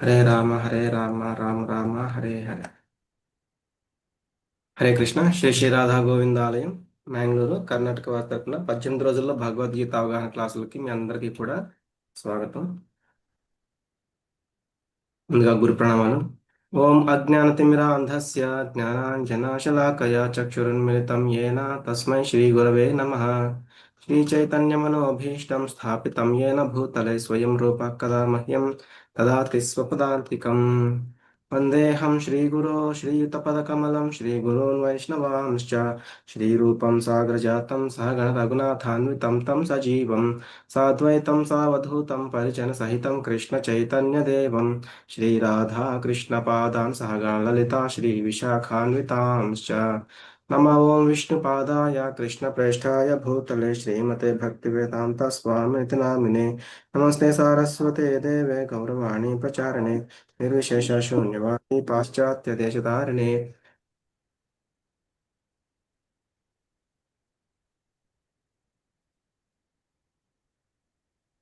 హరే రామ రామ రామ హరే హరే. హరే కృష్ణ. శ్రీ శ్రీ రాధా గోవిందాలయం, మ్యాంగ్లూరు, కర్ణాటక వారి తరపున 18 రోజుల్లో భగవద్గీత అవగాహన క్లాసులకి మీ అందరికీ కూడా స్వాగతం. ముందుగా గురు ప్రణామాలు. ఓం అజ్ఞానతిమిరాంధస్య జ్ఞానాంజనాశలాకయ చక్షురున్మిలితం ఏన తస్మై శ్రీ గురవే నమః. శ్రీ చైతన్యమనోభీష్టం స్థాపితం ఏన భూతలే స్వయం రూప కదా మహ్యం దదాతి స్వపదాంతికం. వందేహం శ్రీగురో శ్రీయుతపదకమలం శ్రీగురోన్ వైష్ణవాంశ్చ శ్రీరూపం సాగ్రజాతం సహగణ రఘునాథాన్వితం తం సజీవం సాద్వైతం సావధూతం పరిజన సహితం కృష్ణ చైతన్యదేవం श्रीराधाकृष्णपादान् सहगण ललिता श्रीविशाखान्वितांश्च नमो ओं विष्णुपादाय कृष्णप्रेष्ठाय भूतले श्रीमते भक्तिवेदान्त स्वामिति नामिने नमस्ते सारस्वते देवे गौरवाणी प्रचारिणे निर्विशेष शून्यवादी पाश्चात्य देशधारिणे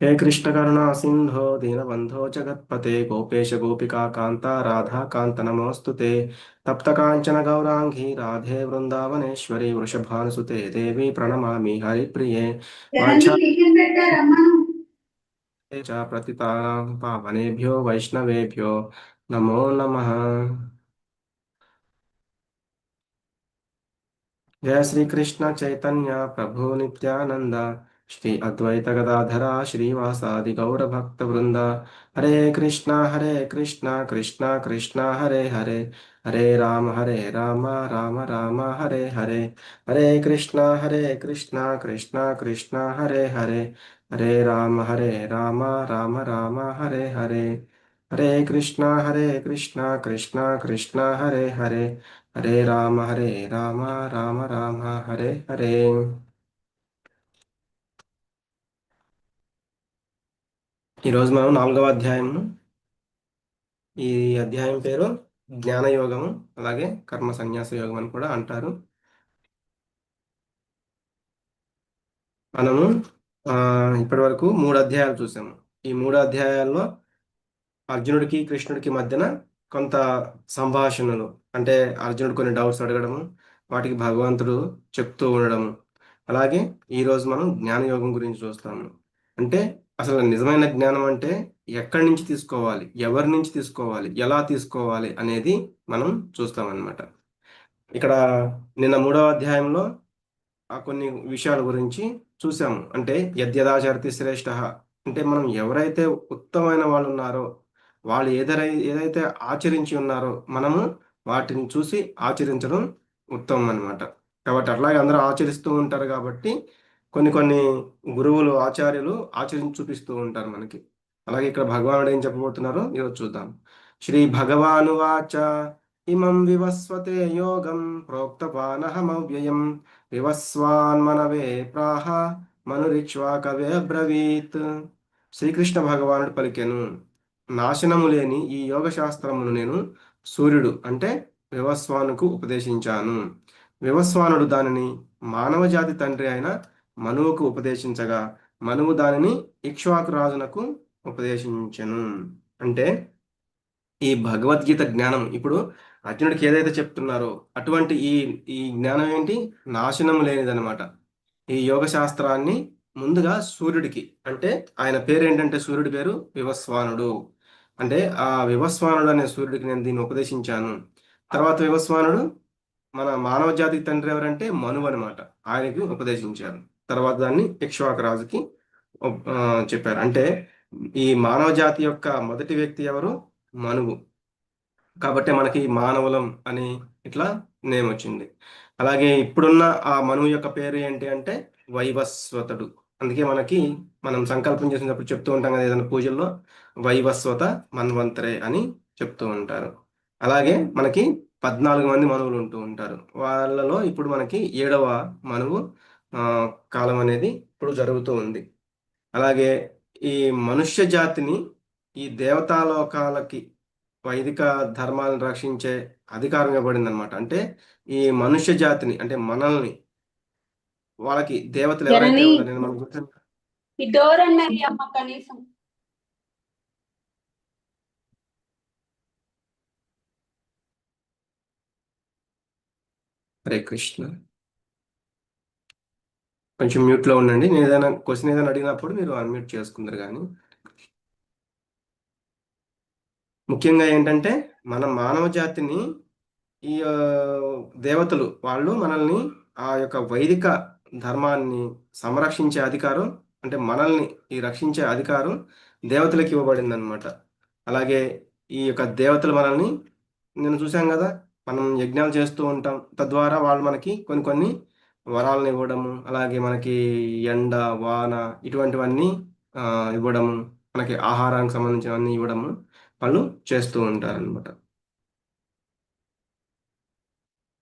हे कृष्ण करुणा सिंधो दीनबंधो जगत्पते गोपेश गोपिका कांता राधा कांत नमोस्तु ते तप्त कांचन गौरांगी राधे वृंदावनेश्वरी वृषभानुसुते देवी प्रणमामि हरिप्रिये वाञ्छा च प्रतितानां पावनेभ्यो वैष्णवेभ्यो नमो नमः। जय श्री कृष्ण चैतन्य प्रभु नित्यानंद श्री अद्वैत गदाधरा श्रीवासादि गौर भक्त वृंद हरे कृष्णा कृष्णा कृष्णा हरे हरे हरे राम राम राम हरे हरे हरे कृष्णा कृष्णा कृष्णा हरे हरे हरे राम राम राम हरे हरे हरे कृष्णा कृष्णा कृष्णा हरे हरे हरे राम राम राम हरे हरे। ఈరోజు మనం 4వ అధ్యాయము. ఈ అధ్యాయం పేరు జ్ఞాన యోగము, అలాగే కర్మ సన్యాస యోగం అని కూడా అంటారు. మనము ఇప్పటి వరకు 3 అధ్యాయాలు చూసాము. ఈ 3 అధ్యాయాల్లో అర్జునుడికి కృష్ణుడికి మధ్యన కొంత సంభాషణలు, అంటే అర్జునుడు కొన్ని డౌట్స్ అడగడము, వాటికి భగవంతుడు చెప్తూ ఉండడము. అలాగే ఈరోజు మనం జ్ఞాన యోగం గురించి చూస్తాము. అంటే అసలు నిజమైన జ్ఞానం అంటే ఎక్కడి నుంచి తీసుకోవాలి, ఎవరి నుంచి తీసుకోవాలి, ఎలా తీసుకోవాలి అనేది మనం చూస్తామన్నమాట. ఇక్కడ నిన్న 3వ అధ్యాయంలో ఆ కొన్ని విషయాల గురించి చూసాము. అంటే యద్యదాచరతి శ్రేష్ఠ, అంటే మనం ఎవరైతే ఉత్తమమైన వాళ్ళు ఉన్నారో, వాళ్ళు ఏదైతే ఆచరించి ఉన్నారో మనము వాటిని చూసి ఆచరించడం ఉత్తమం అన్నమాట. కాబట్టి అట్లాగే అందరూ ఆచరిస్తూ ఉంటారు కాబట్టి కొన్ని కొన్ని గురువులు ఆచార్యులు ఆచరించి చూపిస్తూ ఉంటారు మనకి. అలాగే ఇక్కడ భగవానుడు ఏం చెప్పబోతున్నారో ఈరోజు చూద్దాం. శ్రీ భగవానువాచ ఇమం వివస్వతే యోగం ప్రోక్తవానహమవ్యయం వివస్వాన్మనవే ప్రాహ మనురిక్ష్వాకవే అబ్రవీత్. శ్రీకృష్ణ భగవానుడు పలికెను, నాశనము లేని ఈ యోగ శాస్త్రమును నేను సూర్యుడు అంటే వివస్వానుకు ఉపదేశించాను. వివస్వానుడు దానిని మానవ జాతి తండ్రి అయిన మనువుకు ఉపదేశించగా మనువు దానిని ఇక్ష్వాకు రాజునకు ఉపదేశించెను. అంటే ఈ భగవద్గీత జ్ఞానం ఇప్పుడు అర్జునుడికి ఏదైతే చెప్తున్నారో అటువంటి ఈ ఈ జ్ఞానం ఏంటి, నాశనం లేనిదనమాట. ఈ యోగ శాస్త్రాన్ని ముందుగా సూర్యుడికి, అంటే ఆయన పేరు ఏంటంటే సూర్యుడి పేరు వివస్వానుడు. అంటే ఆ వివస్వానుడు అనే సూర్యుడికి నేను దీన్ని ఉపదేశించాను. తర్వాత వివస్వానుడు మన మానవ జాతికి తండ్రి ఎవరంటే మనువు అనమాట, ఆయనకి ఉపదేశించారు. తర్వాత దాన్ని ఇక్ష్వాకు రాజుకి చెప్పారు. అంటే ఈ మానవ జాతి యొక్క మొదటి వ్యక్తి ఎవరు, మనువు. కాబట్టి మనకి మానవులం అని ఇట్లా నేమ్ వచ్చింది. అలాగే ఇప్పుడున్న ఆ మనువు యొక్క పేరు ఏంటి అంటే వైవస్వతుడు. అందుకే మనం సంకల్పం చేసినప్పుడు చెప్తూ ఉంటాం కదా, ఏదైనా పూజల్లో వైవస్వత మన్వంతరే అని చెప్తూ ఉంటారు. అలాగే మనకి 14 మంది మనువులు ఉంటూ ఉంటారు. వాళ్ళలో ఇప్పుడు మనకి 7వ మనువు కాలం అనేది ఇప్పుడు జరుగుతూ ఉంది. అలాగే ఈ మనుష్య జాతిని ఈ దేవతాలోకాలకి వైదిక ధర్మాలను రక్షించే అధికారం ఇవ్వబడింది అనమాట. అంటే ఈ మనుష్య జాతిని, అంటే మనల్ని, వాళ్ళకి దేవతలు ఎవరైతే జనని ఉన్నారో నేను మనకు గుర్తు ఈ డోర్ అన్నది అమ్మ కనీసం హరే కృష్ణ. కొంచెం మ్యూట్లో ఉండండి. నేను ఏదైనా క్వశ్చన్ ఏదైనా అడిగినప్పుడు మీరు అన్మ్యూట్ చేసుకుందరు కానీ. ముఖ్యంగా ఏంటంటే మన మానవ జాతిని ఈ దేవతలు వాళ్ళు మనల్ని ఆ యొక్క వైదిక ధర్మాన్ని సంరక్షించే అధికారం, అంటే మనల్ని ఈ రక్షించే అధికారం దేవతలకు ఇవ్వబడింది అనమాట. అలాగే ఈ యొక్క దేవతలు మనల్ని, నేను చూసాం కదా, మనం యజ్ఞాలు చేస్తూ ఉంటాం, తద్వారా వాళ్ళు మనకి కొన్ని కొన్ని వరాలను ఇవ్వడము, అలాగే మనకి ఎండ వాన ఇటువంటివన్నీ ఆ, ఇవ్వడము, మనకి ఆహారానికి సంబంధించినవన్నీ ఇవ్వడము వాళ్ళు చేస్తూ ఉంటారనమాట.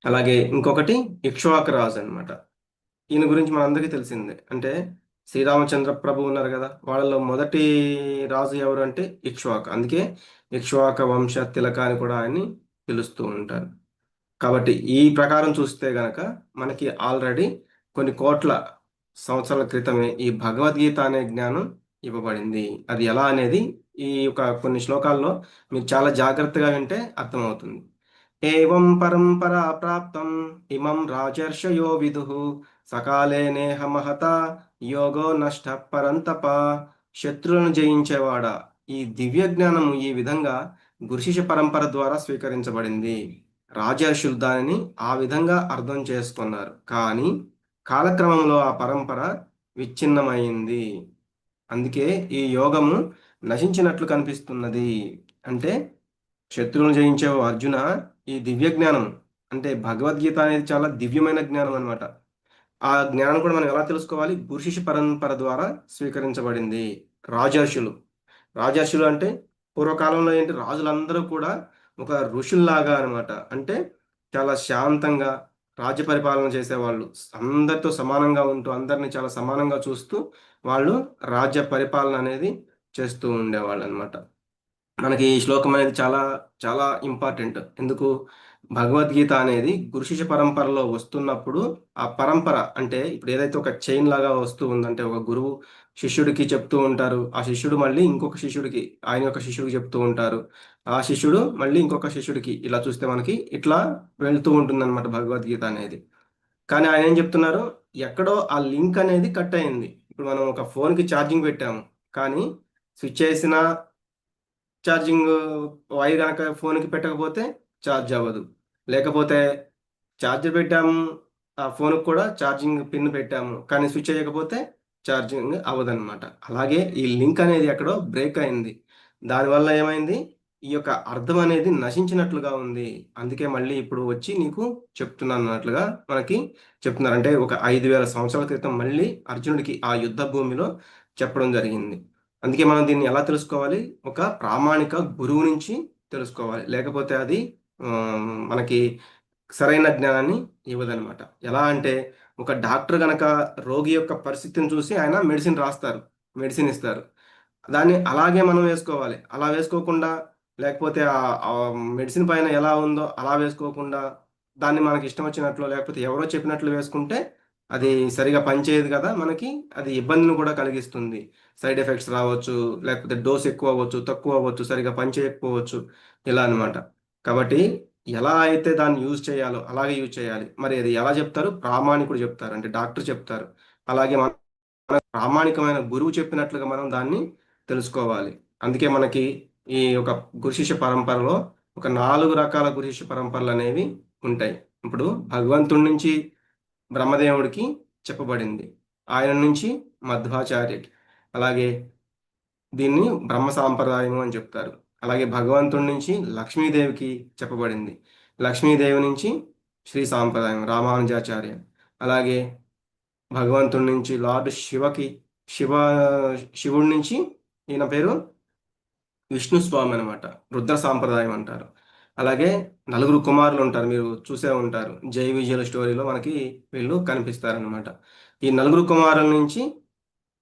అలాగే ఇంకొకటి ఇక్ష్వాకు రాజు అనమాట. ఈయన గురించి మనందరికీ తెలిసిందే. అంటే శ్రీరామచంద్ర ప్రభు ఉన్నారు కదా, వాళ్ళలో మొదటి రాజు ఎవరు అంటే ఇక్ష్వాకు. అందుకే ఇక్ష్వాక వంశ తిలక అని కూడా ఆయన్ని పిలుస్తూ ఉంటారు. కాబట్టి ఈ ప్రకారం చూస్తే గనక మనకి ఆల్రెడీ కొన్ని కోట్ల సంవత్సరాల క్రితమే ఈ భగవద్గీత అనే జ్ఞానం ఇవ్వబడింది. అది ఎలా అనేది ఈ యొక్క కొన్ని శ్లోకాల్లో మీరు చాలా జాగ్రత్తగా వింటే అర్థమవుతుంది. ఏవం పరంపరా ప్రాప్తం ఇమం రాజర్షయో విదుః సకాలే నేహ మహత యోగో నష్ట పరంతప. శత్రువులను జయించేవాడా, ఈ దివ్య జ్ఞానము ఈ విధంగా గురుశిష్య పరంపర ద్వారా స్వీకరించబడింది. రాజర్షులు దానిని ఆ విధంగా అర్థం చేసుకున్నారు, కానీ కాలక్రమంలో ఆ పరంపర విచ్ఛిన్నమైంది. అందుకే ఈ యోగము నశించినట్లు కనిపిస్తున్నది. అంటే శత్రువులను జయించే ఓ అర్జున, ఈ దివ్య జ్ఞానం అంటే భగవద్గీత అనేది చాలా దివ్యమైన జ్ఞానం అనమాట. ఆ జ్ఞానం కూడా మనం ఎలా తెలుసుకోవాలి? గురు శిష్య పరంపర ద్వారా స్వీకరించబడింది. రాజర్షులు, రాజర్షులు అంటే పూర్వకాలంలో ఏంటి, రాజులందరూ కూడా ఒక ఋషుల్లాగా అనమాట. అంటే చాలా శాంతంగా రాజ్య పరిపాలన చేసేవాళ్ళు, అందరితో సమానంగా ఉంటూ అందరినీ చాలా సమానంగా చూస్తూ వాళ్ళు రాజ్య పరిపాలన అనేది చేస్తూ ఉండేవాళ్ళు అనమాట. మనకి ఈ శ్లోకం అనేది చాలా చాలా ఇంపార్టెంట్. ఎందుకు? భగవద్గీత అనేది గురు శిష్య పరంపరలో వస్తున్నప్పుడు ఆ పరంపర అంటే ఇప్పుడు ఏదైతే ఒక చైన్ లాగా వస్తూ ఉందంటే, ఒక గురువు శిష్యుడికి చెప్తూ ఉంటారు, ఆ శిష్యుడు మళ్ళీ ఇంకొక శిష్యుడికి, ఆయన యొక్క శిష్యుడికి చెప్తూ ఉంటారు, ఆ శిష్యుడు మళ్ళీ ఇంకొక శిష్యుడికి, ఇలా చూస్తే మనకి ఇట్లా వెళ్తూ ఉంటుందన్నమాట భగవద్గీత అనేది. కానీ ఆయన ఏం చెప్తున్నారు, ఎక్కడో ఆ లింక్ అనేది కట్ అయింది. ఇప్పుడు మనం ఒక ఫోన్కి ఛార్జింగ్ పెట్టాము, కానీ స్విచ్ చేసిన ఛార్జింగ్ వైర్ కనుక ఫోన్కి పెట్టకపోతే ఛార్జ్ అవ్వదు. లేకపోతే ఛార్జర్ పెట్టాము, ఆ ఫోన్కి కూడా ఛార్జింగ్ పిన్ పెట్టాము, కానీ స్విచ్ చేయకపోతే ఛార్జింగ్ అవ్వదన్నమాట. అలాగే ఈ లింక్ అనేది ఎక్కడో బ్రేక్ అయింది. దానివల్ల ఏమైంది, ఈ యొక్క అర్థం అనేది నశించినట్లుగా ఉంది. అందుకే మళ్ళీ ఇప్పుడు వచ్చి నీకు చెప్తున్నాను అన్నట్లుగా మనకి చెప్తున్నారు. అంటే ఒక 5,000 సంవత్సరాల క్రితం మళ్ళీ అర్జునుడికి ఆ యుద్ధ భూమిలో చెప్పడం జరిగింది. అందుకే మనం దీన్ని ఎలా తెలుసుకోవాలి? ఒక ప్రామాణిక గురువు నుంచి తెలుసుకోవాలి. లేకపోతే అది ఆ, మనకి సరైన జ్ఞానాన్ని ఇవ్వదనమాట. ఎలా అంటే ఒక డాక్టర్ గనక రోగి యొక్క పరిస్థితిని చూసి ఆయన మెడిసిన్ రాస్తారు, మెడిసిన్ ఇస్తారు. దాన్ని అలాగే మనం వేసుకోవాలి. అలా వేసుకోకుండా, లేకపోతే ఆ మెడిసిన్ పైన ఎలా ఉందో అలా వేసుకోకుండా, దాన్ని మనకి ఇష్టం వచ్చినట్లు లేకపోతే ఎవరో చెప్పినట్లు వేసుకుంటే అది సరిగా పనిచేయదు కదా మనకి. అది ఇబ్బందిని కూడా కలిగిస్తుంది. సైడ్ ఎఫెక్ట్స్ రావచ్చు, లేకపోతే డోస్ ఎక్కువ అవ్వచ్చు, తక్కువ అవ్వచ్చు, సరిగా పనిచేయకపోవచ్చు, ఇలా అన్నమాట. కాబట్టి ఎలా అయితే దాన్ని యూజ్ చేయాలో అలాగే యూజ్ చేయాలి. మరి అది ఎలా చెప్తారు? ప్రామాణికుడు చెప్తారు, అంటే డాక్టర్ చెప్తారు. అలాగే ప్రామాణికమైన గురువు చెప్పినట్లుగా మనం దాన్ని తెలుసుకోవాలి. అందుకే మనకి ఈ ఒక గురు శిష్య పరంపరలో ఒక 4 రకాల గురు శిష్య పరంపరలు అనేవి ఉంటాయి. ఇప్పుడు భగవంతుడి నుంచి బ్రహ్మదేవుడికి చెప్పబడింది, ఆయన నుంచి మధ్వాచార్యకి, అలాగే దీన్ని బ్రహ్మ సాంప్రదాయము అని చెప్తారు. అలాగే భగవంతుడి నుంచి లక్ష్మీదేవికి చెప్పబడింది, లక్ష్మీదేవి నుంచి శ్రీ సాంప్రదాయం రామానుజాచార్య. అలాగే భగవంతుడి నుంచి లార్డ్ శివకి, శివ శివుడి నుంచి ఈయన పేరు విష్ణు స్వామి అనమాట, రుద్ర సాంప్రదాయం అంటారు. అలాగే నలుగురు కుమారులు ఉంటారు, మీరు చూసే ఉంటారు, జై విజయుల స్టోరీలో మనకి వీళ్ళు కనిపిస్తారనమాట. ఈ నలుగురు కుమారుల నుంచి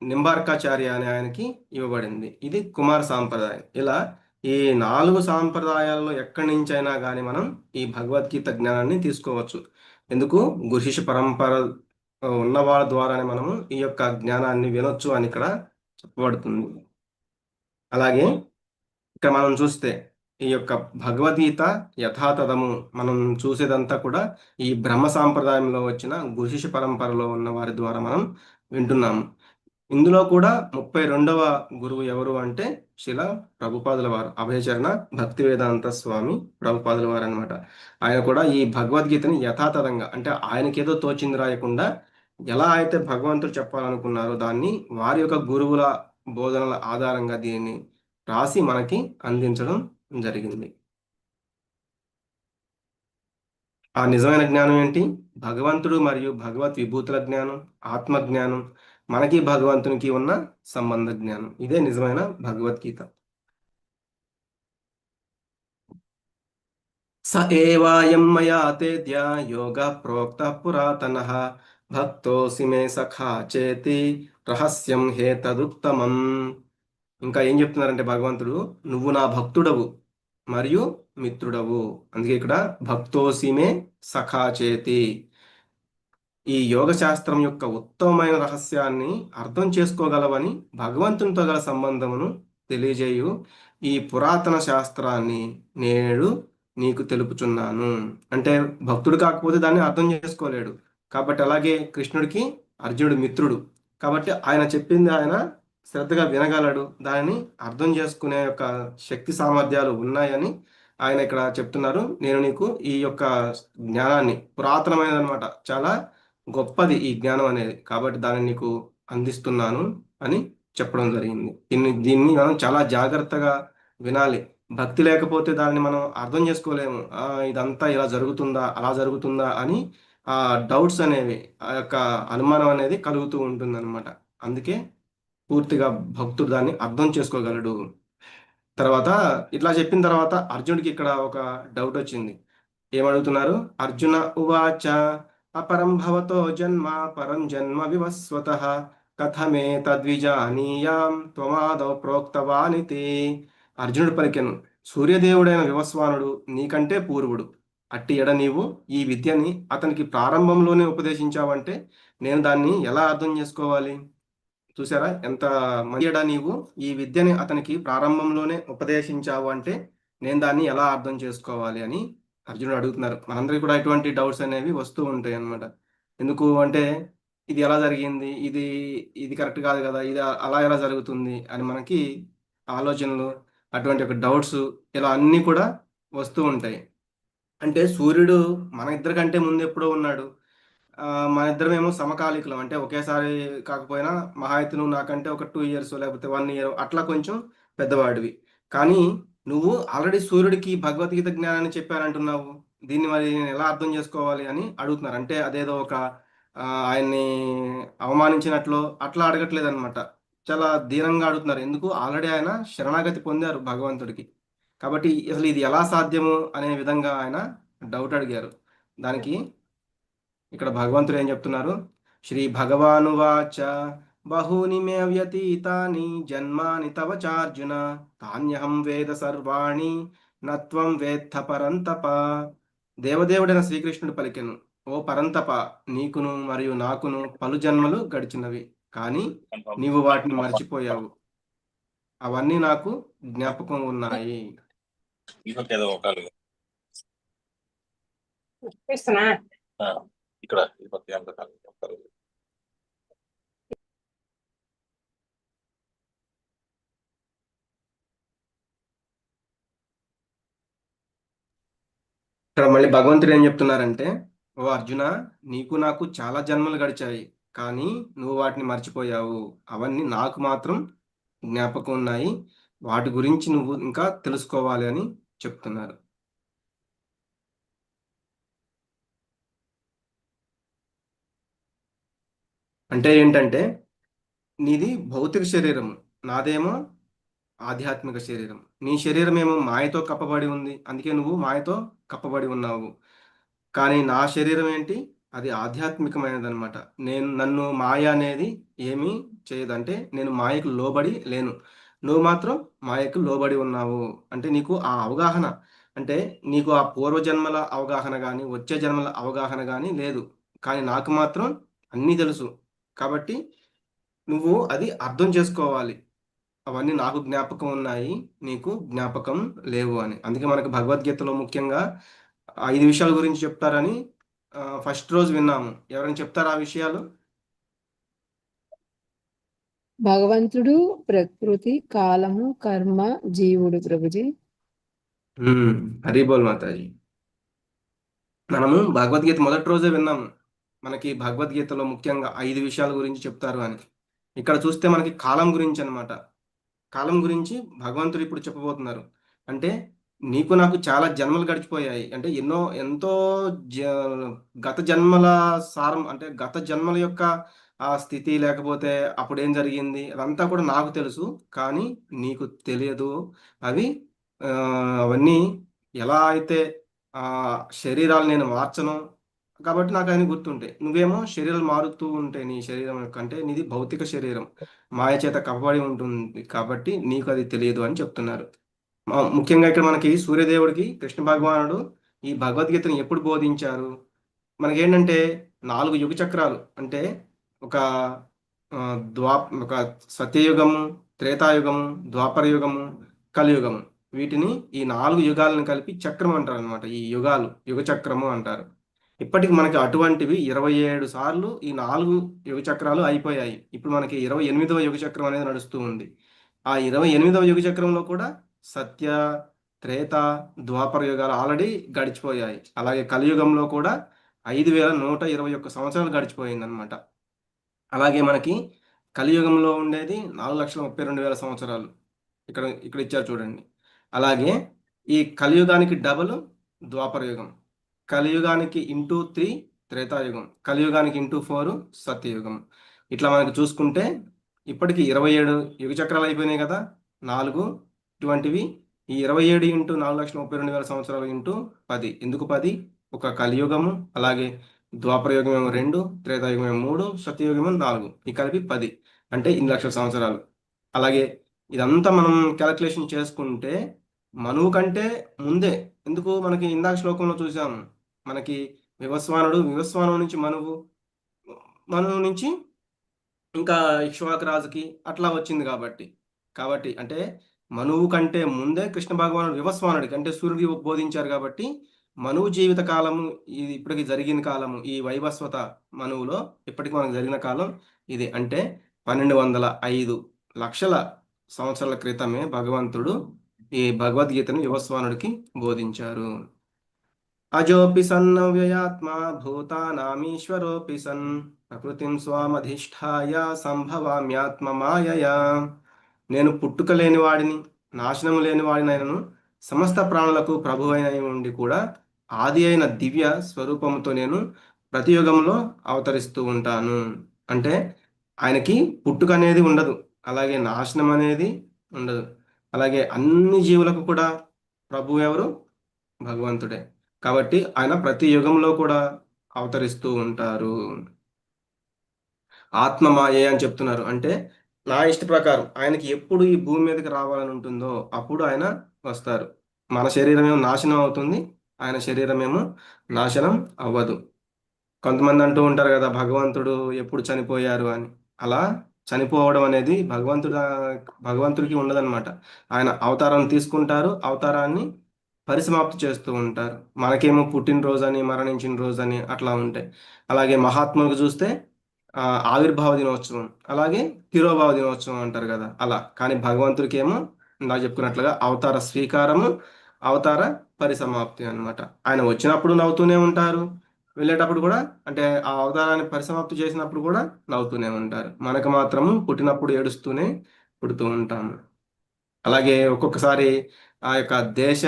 నింబార్కాచార్య అనే ఆయనకి ఇవ్వబడింది, ఇది కుమార సాంప్రదాయం. ఇలా ఈ 4 సాంప్రదాయాల్లో ఎక్కడి నుంచైనా కానీ మనం ఈ భగవద్గీత జ్ఞానాన్ని తీసుకోవచ్చు. ఎందుకు? గురు శిష్య పరంపర ఉన్న వాళ్ళ ద్వారానే మనము ఈ యొక్క జ్ఞానాన్ని వినొచ్చు అని ఇక్కడ చెప్పబడుతుంది. అలాగే ఇక్కడ మనం చూస్తే ఈ యొక్క భగవద్గీత యథాతథము మనం చూసేదంతా కూడా ఈ బ్రహ్మ సాంప్రదాయంలో వచ్చిన గురు శిష్య పరంపరలో ఉన్న వారి ద్వారా మనం వింటున్నాము. ఇందులో కూడా 32వ గురువు ఎవరు అంటే శిల ప్రభుపాదుల వారు, అభయచరణ భక్తి వేదాంత స్వామి ప్రభుపాదుల వారు అనమాట. ఆయన కూడా ఈ భగవద్గీతని యథాతథంగా, అంటే ఆయనకేదో తోచింది రాయకుండా, ఎలా అయితే భగవంతుడు చెప్పాలనుకున్నారో దాన్ని వారి యొక్క గురువుల బోధనల ఆధారంగా దీన్ని రాసి మనకి అందించడం జరిగింది. ఆ నిజమైన జ్ఞానం ఏంటి? భగవంతుడు మరియు భగవత్ విభూతుల జ్ఞానం, ఆత్మ జ్ఞానం, మనకి భగవంతునికి ఉన్న సంబంధ జ్ఞానం. ఇదే నిజమైన భగవద్గీత. స ఏవాయం మయా తేద్య యోగ ప్రోక్త పురాతనః భక్తోసి మే సఖా చేతి రహస్యం హేతదుత్తమం. ఇంకా ఏం చెప్తున్నారంటే భగవంతుడు, నువ్వు నా భక్తుడవు మరియు మిత్రుడవు. అందుకే ఇక్కడ భక్తోసిమే సఖా చేతి. ఈ యోగ శాస్త్రం యొక్క ఉత్తమమైన రహస్యాన్ని అర్థం చేసుకోగలవని, భగవంతునితో గల సంబంధమును తెలియజేయు ఈ పురాతన శాస్త్రాన్ని నేడు నీకు తెలుపుచున్నాను. అంటే భక్తుడు కాకపోతే దాన్ని అర్థం చేసుకోలేడు. కాబట్టి అలాగే కృష్ణుడికి అర్జునుడు మిత్రుడు. కాబట్టి ఆయన చెప్పింది ఆయన శ్రద్ధగా వినగలడు. దానిని అర్థం చేసుకునే యొక్క శక్తి సామర్థ్యాలు ఉన్నాయని ఆయన ఇక్కడ చెప్తున్నారు. నేను నీకు ఈ యొక్క జ్ఞానాన్ని, పురాతనమైనది అనమాట, చాలా గొప్పది ఈ జ్ఞానం అనేది, కాబట్టి దాన్ని నీకు అందిస్తున్నాను అని చెప్పడం జరిగింది. దీన్ని మనం చాలా జాగ్రత్తగా వినాలి. భక్తి లేకపోతే దాన్ని మనం అర్థం చేసుకోలేము. ఇదంతా ఇలా జరుగుతుందా, అలా జరుగుతుందా అని ఆ డౌట్స్ అనేవి, ఆ యొక్క అనుమానం అనేది కలుగుతూ ఉంటుందన్నమాట. అందుకే పూర్తిగా భక్తుడు దాన్ని అర్థం చేసుకోగలడు. తర్వాత ఇట్లా చెప్పిన తర్వాత అర్జునుడికి ఇక్కడ ఒక డౌట్ వచ్చింది. ఏమడుగుతున్నారు? అర్జున ఉవాచ అపరం భవతో జన్మ పరం జన్మ వివస్వతః కథమే తద్విజానీయాం త్వమాదౌ ప్రోక్తవానితి. అర్జునుడు పలికెను, సూర్యదేవుడైన వివస్వానుడు నీకంటే పూర్వుడు. అట్టి ఎడ నీవు ఈ విద్యని అతనికి ప్రారంభంలోనే ఉపదేశించావంటే నేను దాన్ని ఎలా అర్థం చేసుకోవాలి? చూసారా ఎంత మంచిడా, నీవు ఈ విద్యని అతనికి ప్రారంభంలోనే ఉపదేశించావు అంటే నేను దాన్ని ఎలా అర్థం చేసుకోవాలి అని అర్జునుడు అడుగుతున్నారు. మనందరికీ కూడా ఇటువంటి డౌట్స్ అనేవి వస్తూ ఉంటాయి అన్నమాట. ఎందుకు అంటే ఇది ఎలా జరిగింది, ఇది ఇది కరెక్ట్ కాదు కదా, ఇది అలా ఎలా జరుగుతుంది అని మనకి ఆలోచనలు, అటువంటి ఒక డౌట్స్ ఇలా అన్నీ కూడా వస్తూ ఉంటాయి. అంటే సూర్యుడు మన ఇద్దరి కంటే ముందు ఎప్పుడో ఉన్నాడు. మన ఇద్దరమేమో సమకాలీకులం, అంటే ఒకేసారి కాకపోయినా మహా అయితే నువ్వు నాకంటే ఒక 2 ఇయర్స్ లేకపోతే 1 ఇయర్ అట్లా కొంచెం పెద్దవాడివి. కానీ నువ్వు ఆల్రెడీ సూర్యుడికి భగవద్గీత జ్ఞానాన్ని చెప్పానంటున్నావు. దీన్ని మరి నేను ఎలా అర్థం చేసుకోవాలి అని అడుగుతున్నారు. అంటే అదేదో ఒక ఆయన్ని అవమానించినట్లు అట్లా అడగట్లేదన్నమాట. చాలా దీనంగా అడుగుతున్నారు. ఎందుకు? ఆల్రెడీ ఆయన శరణాగతి పొందారు భగవంతుడికి. కాబట్టి అసలు ఇది ఎలా సాధ్యము అనే విధంగా ఆయన డౌట్ అడిగారు. దానికి ఇక్కడ భగవంతుడు ఏం చెప్తున్నారు? శ్రీ భగవానువాచ బహూని మే వ్యతీతాని జన్మాని తవ చార్జున తాన్యహం వేద సర్వాణి నత్వం వేత్త పరంతప. దేవదేవుడైన శ్రీకృష్ణుడు పలికెను, ఓ పరంతప, నీకును మరియు నాకును పలు జన్మలు గడిచినవి, కానీ నీవు వాటిని మర్చిపోయావు. అవన్నీ నాకు జ్ఞాపకం ఉన్నాయి. ఇక్కడ ఇక్కడ మళ్ళీ భగవంతుడు ఏం చెప్తున్నారంటే, ఓ అర్జున, నీకు నాకు చాలా జన్మలు గడిచాయి, కానీ నువ్వు వాటిని మర్చిపోయావు. అవన్నీ నాకు మాత్రం జ్ఞాపకం ఉన్నాయి. వాటి గురించి నువ్వు ఇంకా తెలుసుకోవాలి అని చెప్తున్నారు. అంటే ఏంటంటే, నీది భౌతిక శరీరం, నాదేమో ఆధ్యాత్మిక శరీరం. నీ శరీరం ఏమో మాయతో కప్పబడి ఉంది, అందుకే నువ్వు మాయతో కప్పబడి ఉన్నావు. కానీ నా శరీరం ఏంటి? అది ఆధ్యాత్మికమైనది అనమాట. నన్ను మాయ అనేది ఏమీ చేయదు. అంటే నేను మాయకు లోబడి లేను. నువ్వు మాత్రం మాయకు లోబడి ఉన్నావు. అంటే నీకు ఆ అవగాహన, అంటే నీకు ఆ పూర్వజన్మల అవగాహన కానీ వచ్చే జన్మల అవగాహన కానీ లేదు. కానీ నాకు మాత్రం అన్నీ తెలుసు. కాబట్టి నువ్వు అది అర్థం చేసుకోవాలి. అవన్నీ నాకు జ్ఞాపకం ఉన్నాయి, నీకు జ్ఞాపకం లేవు అని. అందుకే మనకు భగవద్గీతలో ముఖ్యంగా 5 విషయాల గురించి చెప్తారని ఫస్ట్ రోజు విన్నాము. ఎవరైనా చెప్తారా ఆ విషయాలు? భగవంతుడు, ప్రకృతి, కాలము, కర్మ, జీవుడు ప్రభుజీ. హరి బోల్ మాతాజీ. మనము భగవద్గీత మొదటి రోజే విన్నాము. మనకి భగవద్గీతలో ముఖ్యంగా 5 విషయాల గురించి చెప్తారు అని. ఇక్కడ చూస్తే మనకి కాలం గురించి అన్నమాట. కాలం గురించి భగవంతుడు ఇప్పుడు చెప్పబోతున్నారు. అంటే నీకు నాకు చాలా జన్మలు గడిచిపోయాయి. అంటే ఎంతో జ గత జన్మల సారం, అంటే గత జన్మల యొక్క ఆ స్థితి, లేకపోతే అప్పుడు ఏం జరిగింది అదంతా కూడా నాకు తెలుసు. కానీ నీకు తెలియదు. అవి ఆ, అవన్నీ ఎలా అయితే ఆ శరీరాలు నేను మార్చను, కాబట్టి నాకు అన్ని గుర్తుంటాయి. నువ్వేమో శరీరాలు మారుతూ ఉంటాయి. నీ శరీరం యొక్క, అంటే నీది భౌతిక శరీరం మాయ చేత కప్పబడి ఉంటుంది, కాబట్టి నీకు అది తెలియదు అని చెప్తున్నారు. ముఖ్యంగా ఇక్కడ మనకి సూర్యదేవుడికి కృష్ణ భగవానుడు ఈ భగవద్గీతను ఎప్పుడు బోధించారు? మనకేంటంటే 4 యుగ చక్రాలు, అంటే ఒక ఆ, ద్వా ఒక సత్యయుగము, త్రేతాయుగము, ద్వాపర యుగము, కలియుగము. వీటిని, ఈ 4 యుగాలను కలిపి చక్రం అంటారు అనమాట. ఈ యుగ చక్రము అంటారు. ఇప్పటికి మనకి అటువంటివి 27 సార్లు ఈ 4 యుగ చక్రాలు అయిపోయాయి. ఇప్పుడు మనకి 28వ యుగ చక్రం అనేది నడుస్తూ ఉంది. ఆ 28వ యుగ చక్రంలో కూడా సత్య, త్రేత, ద్వాపర యుగాలు ఆల్రెడీ గడిచిపోయాయి. అలాగే కలియుగంలో కూడా 5121 సంవత్సరాలు గడిచిపోయిందనమాట. అలాగే మనకి కలియుగంలో ఉండేది 4,32,000 సంవత్సరాలు. ఇక్కడ ఇక్కడ ఇచ్చారు చూడండి. అలాగే ఈ కలియుగానికి డబల్ ద్వాపర యుగం, కలియుగానికి ఇంటూ 3 త్రేతాయుగం, కలియుగానికి ఇంటూ 4 సత్యయుగం. ఇట్లా మనకి చూసుకుంటే ఇప్పటికి 27 యుగ చక్రాలు అయిపోయినాయి కదా. 4 ఇటువంటివి. ఈ 27 ఇంటూ 4,32,000 సంవత్సరాలు ఇంటూ 10. ఎందుకు 10? ఒక కలియుగము, అలాగే ద్వాపరయుగం ఏమో 2, త్రేతాయుగం ఏమో 3, సత్యయుగం ఏమో 4, ఈ కలిపి 10. అంటే 8 లక్షల సంవత్సరాలు. అలాగే ఇదంతా మనం క్యాలిక్యులేషన్ చేసుకుంటే మనువు కంటే ముందే, ఎందుకు మనకి ఇందాక శ్లోకంలో చూసాము, మనకి వివస్వానం నుంచి మనువు, మనువు నుంచి ఇంకా ఇక్ష్వాకు రాజుకి అట్లా వచ్చింది. కాబట్టి అంటే మనువు కంటే ముందే కృష్ణ భగవానుడు వివస్వానుడికి, అంటే సూర్యుడికి బోధించారు. కాబట్టి మనువు జీవిత కాలము, ఇది ఇప్పటికి జరిగిన కాలము, ఈ వైవస్వత మనువులో ఇప్పటికి మనకు జరిగిన కాలం ఇది. అంటే 1205 లక్షల సంవత్సరాల క్రితమే భగవంతుడు ఈ భగవద్గీతను వివస్వానుడికి బోధించారు. అజోపి సన్నవ్యయాత్మా భూతానామీశ్వరోపి సన్ ప్రకృతిం స్వామధిష్టాయ సంభవామ్యాత్మ మాయయా. నేను పుట్టుక లేని వాడిని, నాశనము లేని వాడినైనను, సమస్త ప్రాణులకు ప్రభువైన ఉండి కూడా ఆది అయిన దివ్య స్వరూపముతో నేను ప్రతి యుగంలో అవతరిస్తూ ఉంటాను. అంటే ఆయనకి పుట్టుక అనేది ఉండదు, అలాగే నాశనం అనేది ఉండదు. అలాగే అన్ని జీవులకు కూడా ప్రభు ఎవరు? భగవంతుడే. కాబట్టి ఆయన ప్రతి యుగంలో కూడా అవతరిస్తూ ఉంటారు. ఆత్మ మాయే అని చెప్తున్నారు. అంటే నా ఇష్ట ప్రకారం ఆయనకి ఎప్పుడు ఈ భూమి మీదకి రావాలని ఉంటుందో అప్పుడు ఆయన వస్తారు. మన శరీరం ఏమో నాశనం అవుతుంది, ఆయన శరీరం ఏమో నాశనం అవ్వదు. కొంతమంది అంటూ ఉంటారు కదా, భగవంతుడు ఎప్పుడు చనిపోయారు అని. అలా చనిపోవడం అనేది భగవంతుడికి ఉండదన్నమాట. ఆయన అవతారం తీసుకుంటారు, అవతారాన్ని పరిసమాప్తి చేస్తూ ఉంటారు. మనకేమో పుట్టినరోజు అని, మరణించిన రోజు అని అట్లా ఉంటాయి. అలాగే మహాత్ములకు చూస్తే ఆ, ఆవిర్భావ దినోత్సవం, అలాగే తిరోభావ దినోత్సవం అంటారు కదా, అలా. కానీ భగవంతుడికి ఏమో ఇందాక చెప్పుకున్నట్లుగా అవతార స్వీకారము, అవతార పరిసమాప్తి అన్నమాట. ఆయన వచ్చినప్పుడు నవ్వుతూనే ఉంటారు, వెళ్ళేటప్పుడు కూడా, అంటే ఆ అవతారాన్ని పరిసమాప్తి చేసినప్పుడు కూడా నవ్వుతూనే ఉంటారు. మనకు మాత్రము పుట్టినప్పుడు ఏడుస్తూనే పుడుతూ ఉంటాము. అలాగే ఒక్కొక్కసారి ఆ యొక్క దేశ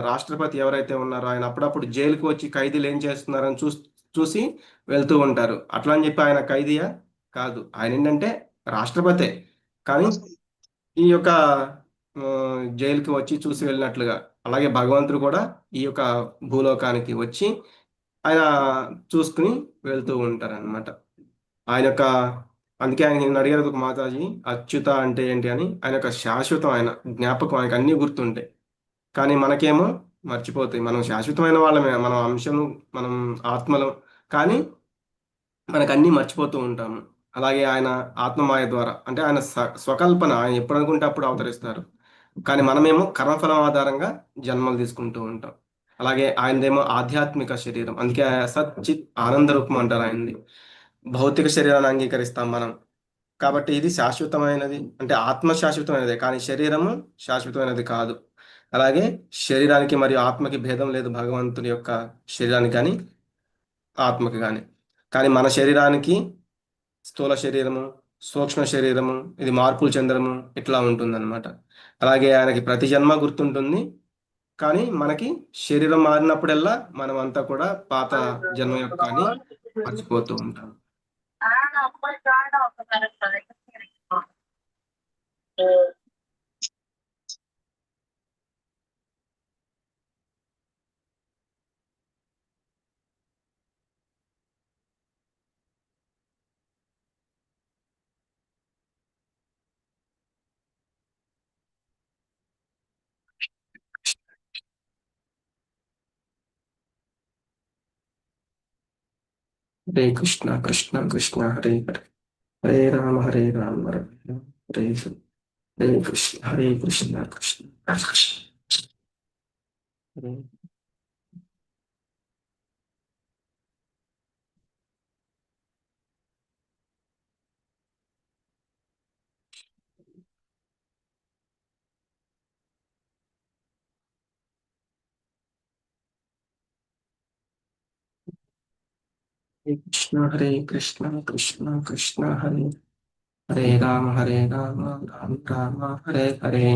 రాష్ట్రపతి ఎవరైతే ఉన్నారో ఆయన అప్పుడప్పుడు జైలుకి వచ్చి ఖైదీలు ఏం చేస్తున్నారని చూసి వెళ్తూ ఉంటారు. అట్లా అని చెప్పి ఆయన ఖైదీయా? కాదు. ఆయన ఏంటంటే రాష్ట్రపతే. కానీ ఈ యొక్క ఆ, జైలుకి వచ్చి చూసి వెళ్ళినట్లుగా, అలాగే భగవంతుడు కూడా ఈ యొక్క భూలోకానికి వచ్చి ఆయన చూసుకుని వెళ్తూ ఉంటారన్నమాట. ఆయన యొక్క, అందుకే ఆయన నిన్ను అడిగారు ఒక మాతాజీ, అచ్యుత అంటే ఏంటి అని. ఆయన యొక్క శాశ్వతం, ఆయన జ్ఞాపకం, ఆయనకు అన్నీ గుర్తుంటాయి. కానీ మనకేమో మర్చిపోతాయి. మనం శాశ్వతమైన వాళ్ళమే, మనం అంశము, మనం ఆత్మలం. కానీ మనకు అన్నీ మర్చిపోతూ ఉంటాము. అలాగే ఆయన ఆత్మమాయ ద్వారా అంటే ఆయన స్వకల్పన ఆయన ఎప్పుడు అనుకుంటే అప్పుడు అవతరిస్తారు. కానీ మనమేమో కర్మఫలం ఆధారంగా జన్మలు తీసుకుంటూ ఉంటాం. అలాగే ఆయనదేమో ఆధ్యాత్మిక శరీరం, అందుకే సచ్చిత్ ఆనంద రూపం అంటారు ఆయనది. భౌతిక శరీరాన్ని అంగీకరిస్తాం మనం. కాబట్టి ఇది శాశ్వతమైనది అంటే ఆత్మ శాశ్వతమైనదే కానీ శరీరము శాశ్వతమైనది కాదు. అలాగే శరీరానికి మరియు ఆత్మకి భేదం లేదు భగవంతుని యొక్క శరీరానికి కానీ ఆత్మకి కానీ. కానీ మన శరీరానికి స్థూల శరీరము, సూక్ష్మ శరీరము, ఇది మార్పులు చెందడము ఇట్లా ఉంటుందన్నమాట. అలాగే ఆయనకి ప్రతి జన్మ గుర్తుంటుంది. కానీ మనకి శరీరం మారినప్పుడల్లా మనం అంతా కూడా పాత జన్మ యొక్క అని మర్చిపోతూ ఉంటాం. హరే కృష్ణ కృష్ణ కృష్ణ హరే హరే, హరే రామ హరే రామ, హరే హరే కృష్ణ హరే కృష్ణ కృష్ణ కృష్ణ హరే హరే కృష్ణ కృష్ణ కృష్ణ హరే హరే రామ రామ రామ హరే హరే.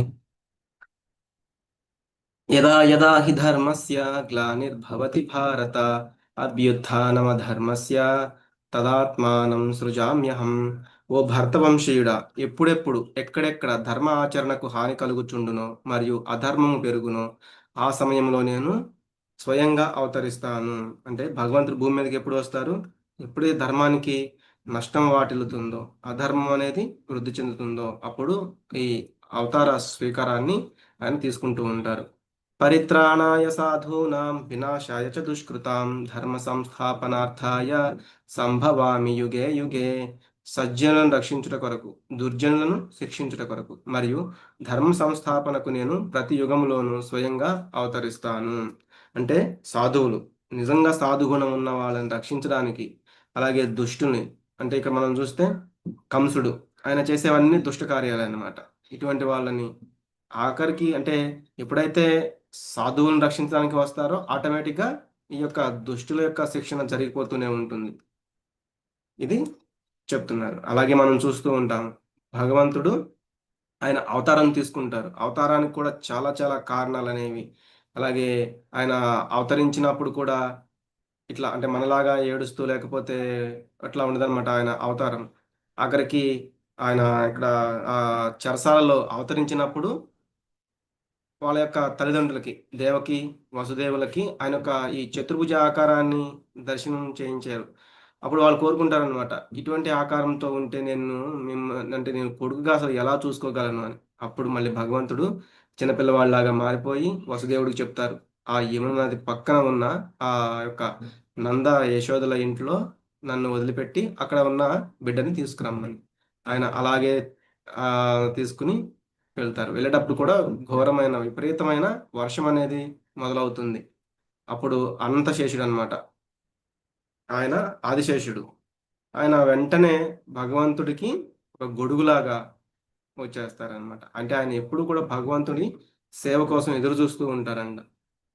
యదా యదా హి ధర్మస్య గ్లానిర్భవతి భారత అభ్యుత్థానమధర్మస్య తదాత్మానం సృజామ్యహం. ఓ భరతవంశీయుడా, ఎప్పుడెప్పుడు ఎక్కడెక్కడ ధర్మ ఆచరణకు హాని కలుగుచుండునో మరియు అధర్మము పెరుగునో ఆ సమయంలో నేను స్వయంగా అవతరిస్తాను. అంటే భగవంతుడు భూమి మీదకి ఎప్పుడు వస్తారు? ఎప్పుడైతే ధర్మానికి నష్టం వాటిల్లుతుందో, అధర్మం అనేది వృద్ధి చెందుతుందో అప్పుడు ఈ అవతార స్వీకారాన్ని ఆయన తీసుకుంటూ ఉంటారు. పరిత్రాణాయ సాధూనాం వినాశాయ చ దుష్కృతాం ధర్మ సంస్థాపనార్థాయ సంభవామి యుగే యుగే. సజ్జనులను రక్షించుట కొరకు, దుర్జనులను శిక్షించుట కొరకు మరియు ధర్మ సంస్థాపనకు నేను ప్రతి యుగంలోనూ స్వయంగా అవతరిస్తాను. అంటే సాధువులు, నిజంగా సాధుగుణం ఉన్న వాళ్ళని రక్షించడానికి, అలాగే దుష్టుని అంటే ఇక్కడ మనం చూస్తే కంసుడు ఆయన చేసేవన్నీ దుష్ట కార్యాలు అన్నమాట. ఇటువంటి వాళ్ళని ఆఖరికి అంటే ఎప్పుడైతే సాధువులను రక్షించడానికి వస్తారో ఆటోమేటిక్గా ఈ యొక్క దుష్టుల యొక్క శిక్షణ జరిగిపోతూనే ఉంటుంది. ఇది చెప్తున్నారు. అలాగే మనం చూస్తూ ఉంటాం భగవంతుడు ఆయన అవతారం తీసుకుంటారు. అవతారానికి కూడా చాలా చాలా కారణాలు అనేవి. అలాగే ఆయన అవతరించినప్పుడు కూడా ఇట్లా అంటే మనలాగా ఏడుస్తూ లేకపోతే అట్లా ఉండదన్నమాట ఆయన అవతారం. ఆఖరికి ఆయన ఇక్కడ ఆ చెరసాలలో అవతరించినప్పుడు వాళ్ళ యొక్క తల్లిదండ్రులకి దేవకి వసుదేవులకి ఆయన యొక్క ఈ చతుర్భుజ ఆకారాన్ని దర్శనం చేయించారు. అప్పుడు వాళ్ళు కోరుకుంటారనమాట, ఇటువంటి ఆకారంతో ఉంటే నేను అంటే నేను కొడుకుగా అసలు ఎలా చూసుకోగలను అని. అప్పుడు మళ్ళీ భగవంతుడు చిన్నపిల్లవాడిలాగా మారిపోయి వసుదేవుడికి చెప్తారు, ఆ యమున నది పక్కన ఉన్న ఆ యొక్క నంద యశోదల ఇంట్లో నన్ను వదిలిపెట్టి అక్కడ ఉన్న బిడ్డని తీసుకురమ్మని. ఆయన అలాగే తీసుకుని వెళ్తారు. వెళ్ళేటప్పుడు కూడా ఘోరమైన విపరీతమైన వర్షం అనేది మొదలవుతుంది. అప్పుడు అనంతశేషుడు అనమాట, ఆయన ఆదిశేషుడు. ఆయన వెంటనే భగవంతుడికి ఒక గొడుగులాగా వచ్చేస్తారనమాట. అంటే ఆయన ఎప్పుడు కూడా భగవంతుడి సేవ కోసం ఎదురు చూస్తూ ఉంటారంట.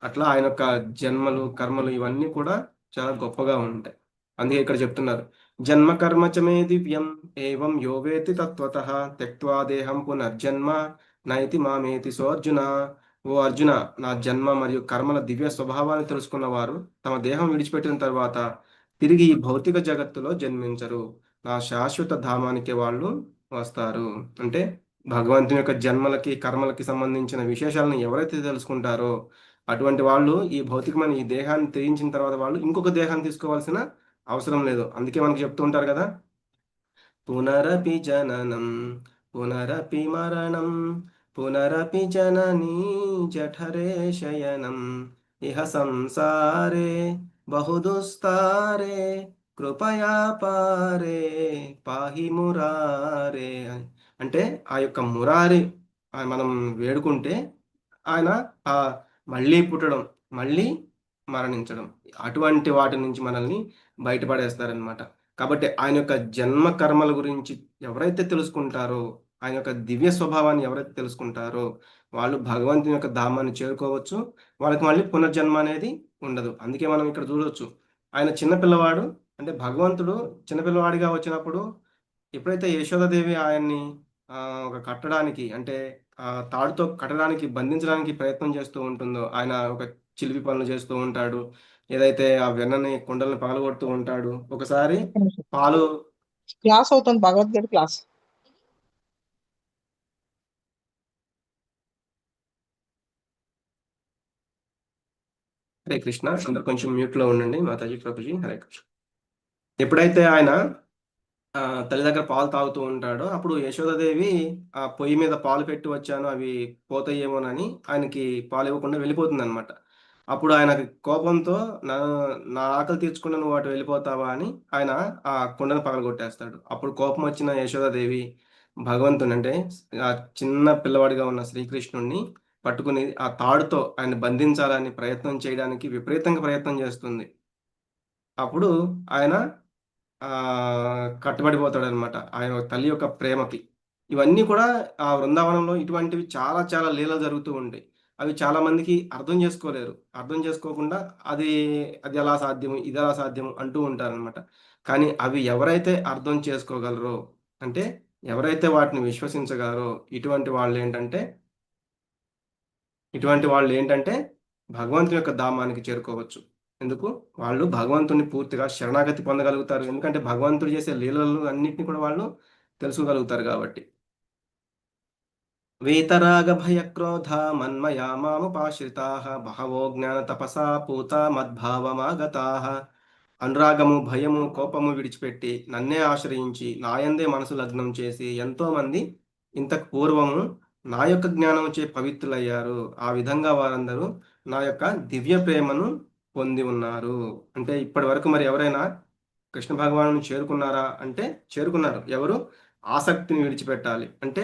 అట్లా ఆయన యొక్క జన్మలు కర్మలు ఇవన్నీ కూడా చాలా గొప్పగా ఉంటాయి. అందుకే ఇక్కడ చెప్తున్నారు, జన్మ కర్మ చ మే దివ్యం ఏవం యో వేతి తత్వతః త్యక్త్వా దేహం పునర్జన్మ నైతి మామేతి సో అర్జున. ఓ అర్జున, నా జన్మ మరియు కర్మల దివ్య స్వభావాన్ని తెలుసుకున్న వారు తమ దేహం విడిచిపెట్టిన తర్వాత తిరిగి ఈ భౌతిక జగత్తులో జన్మించరు, నా శాశ్వత ధామానికి వాళ్ళు వస్తారు. అంటే భగవంతుని యొక్క జన్మలకి కర్మలకి సంబంధించిన విశేషాలను ఎవరైతే తెలుసుకుంటారో అటువంటి వాళ్ళు ఈ భౌతికమైన ఈ దేహాన్ని త్యజించిన తర్వాత వాళ్ళు ఇంకొక దేహాన్ని తీసుకోవాల్సిన అవసరం లేదు. అందుకే మనకి చెప్తూ ఉంటారు కదా, పునరపి జననం పునరపి మరణం పునరపి జననీ జఠరే శయనం ఇహ సంసారే బహుదుస్తారే కృపయా పారే పాహి మురారే అని. అంటే ఆ యొక్క మురారి మనం వేడుకుంటే ఆయన ఆ మళ్ళీ పుట్టడం, మళ్ళీ మరణించడం, అటువంటి వాటి నుంచి మనల్ని బయటపడేస్తారనమాట. కాబట్టి ఆయన యొక్క జన్మ కర్మల గురించి ఎవరైతే తెలుసుకుంటారో, ఆయన యొక్క దివ్య స్వభావాన్ని ఎవరైతే తెలుసుకుంటారో వాళ్ళు భగవంతుని యొక్క ధామాన్ని చేరుకోవచ్చు. వాళ్ళకి మళ్ళీ పునర్జన్మ అనేది ఉండదు. అందుకే మనం ఇక్కడ చూడవచ్చు, ఆయన చిన్నపిల్లవాడు, అంటే భగవంతుడు చిన్నపిల్లవాడిగా వచ్చినప్పుడు ఎప్పుడైతే యశోదాదేవి ఆయన్ని ఒక కట్టడానికి, అంటే తాడుతో కట్టడానికి, బంధించడానికి ప్రయత్నం చేస్తూ ఉంటుందో, ఆయన ఒక చిలిపి పనులు చేస్తూ ఉంటాడు. ఏదైతే ఆ వెన్నని కుండలను పగలగొడుతూ ఉంటాడు. ఒకసారి ఒక్క నిమిషం. పాలు క్లాస్ అవుతుంది, భగవద్గీత క్లాస్. హరే కృష్ణ, అందరు కొంచెం మ్యూట్లో ఉండండి. మాతాజీ ప్రభుజీ, హరే కృష్ణ. ఎప్పుడైతే ఆయన ఆ, తల్లి దగ్గర పాలు తాగుతూ ఉంటాడో అప్పుడు యశోదాదేవి ఆ పొయ్యి మీద పాలు పెట్టి వచ్చాను, అవి పోతాయేమోనని ఆయనకి పాలు ఇవ్వకుండా వెళ్ళిపోతుంది అనమాట. అప్పుడు ఆయన కోపంతో నా నా ఆకలి తీర్చుకుంటే నువ్వు అటు వెళ్ళిపోతావా అని ఆయన ఆ కుండను పగలగొట్టేస్తాడు. అప్పుడు కోపం వచ్చిన యశోదాదేవి భగవంతుని, అంటే ఆ చిన్న పిల్లవాడిగా ఉన్న శ్రీకృష్ణుడిని పట్టుకుని ఆ తాడుతో ఆయన బంధించాలని ప్రయత్నం చేయడానికి విపరీతంగా ప్రయత్నం చేస్తుంది. అప్పుడు ఆయన ఆ కట్టుబడిపోతాడనమాట ఆయన తల్లి యొక్క ప్రేమకి. ఇవన్నీ కూడా ఆ వృందావనంలో ఇటువంటివి చాలా చాలా లీలలు జరుగుతూ ఉంటాయి. అవి చాలా మందికి అర్థం చేసుకోలేరు. అర్థం చేసుకోకుండా అది అది ఎలా సాధ్యము, ఇది ఎలా సాధ్యము అంటూ ఉంటారనమాట. కానీ అవి ఎవరైతే అర్థం చేసుకోగలరో, అంటే ఎవరైతే వాటిని విశ్వసించగలరో, ఇటువంటి వాళ్ళు ఏంటంటే భగవంతుని యొక్క ధామానికి చేరుకోవచ్చు. ఎందుకు? వాళ్ళు భగవంతుని పూర్తిగా శరణాగతి పొందగలుగుతారు. ఎందుకంటే భగవంతుడు చేసే లీలలు అన్నిటిని కూడా వాళ్ళు తెలుసుకోగలుగుతారు కాబట్టి. వీతరాగ భయక్రోధ మన్మయా మాముపాశ్రితాః బహవో జ్ఞాన తపసా పూత మద్భావమాగతాః. అనురాగము, భయము, కోపము విడిచిపెట్టి నన్నే ఆశ్రయించి నాయందే మనసు లగ్నం చేసి ఎంతో మంది ఇంతకు పూర్వము నా యొక్క జ్ఞానముచే పవిత్రులయ్యారు. ఆ విధంగా వారందరూ నా యొక్క దివ్య ప్రేమను పొంది ఉన్నారు. అంటే ఇప్పటి వరకు మరి ఎవరైనా కృష్ణ భగవాను చేరుకున్నారా అంటే చేరుకున్నారు. ఎవరు? ఆసక్తిని విడిచిపెట్టాలి. అంటే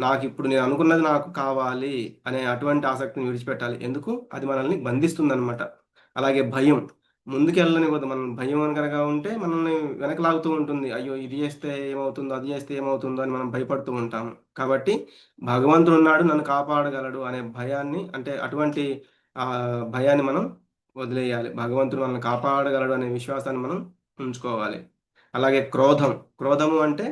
నాకు ఇప్పుడు నేను అనుకున్నది నాకు కావాలి అనే అటువంటి ఆసక్తిని విడిచిపెట్టాలి. ఎందుకు? అది మనల్ని బంధిస్తుందన్నమాట. అలాగే భయం ముందుకెళ్ళనివ్వదు. మనం భయం కనుక ఉంటే మనల్ని వెనక లాగుతూ ఉంటుంది. అయ్యో ఇది చేస్తే ఏమవుతుందో, అది చేస్తే ఏమవుతుందో అని మనం భయపడుతూ ఉంటాము. కాబట్టి భగవంతుడు ఉన్నాడు, నన్ను కాపాడగలడు అనే భయాన్ని, అంటే అటువంటి ఆ భయాన్ని మనం వదిలేయాలి. భగవంతుడు మనల్ని కాపాడగలడు అనే విశ్వాసాన్ని మనం ఉంచుకోవాలి. అలాగే క్రోధము అంటే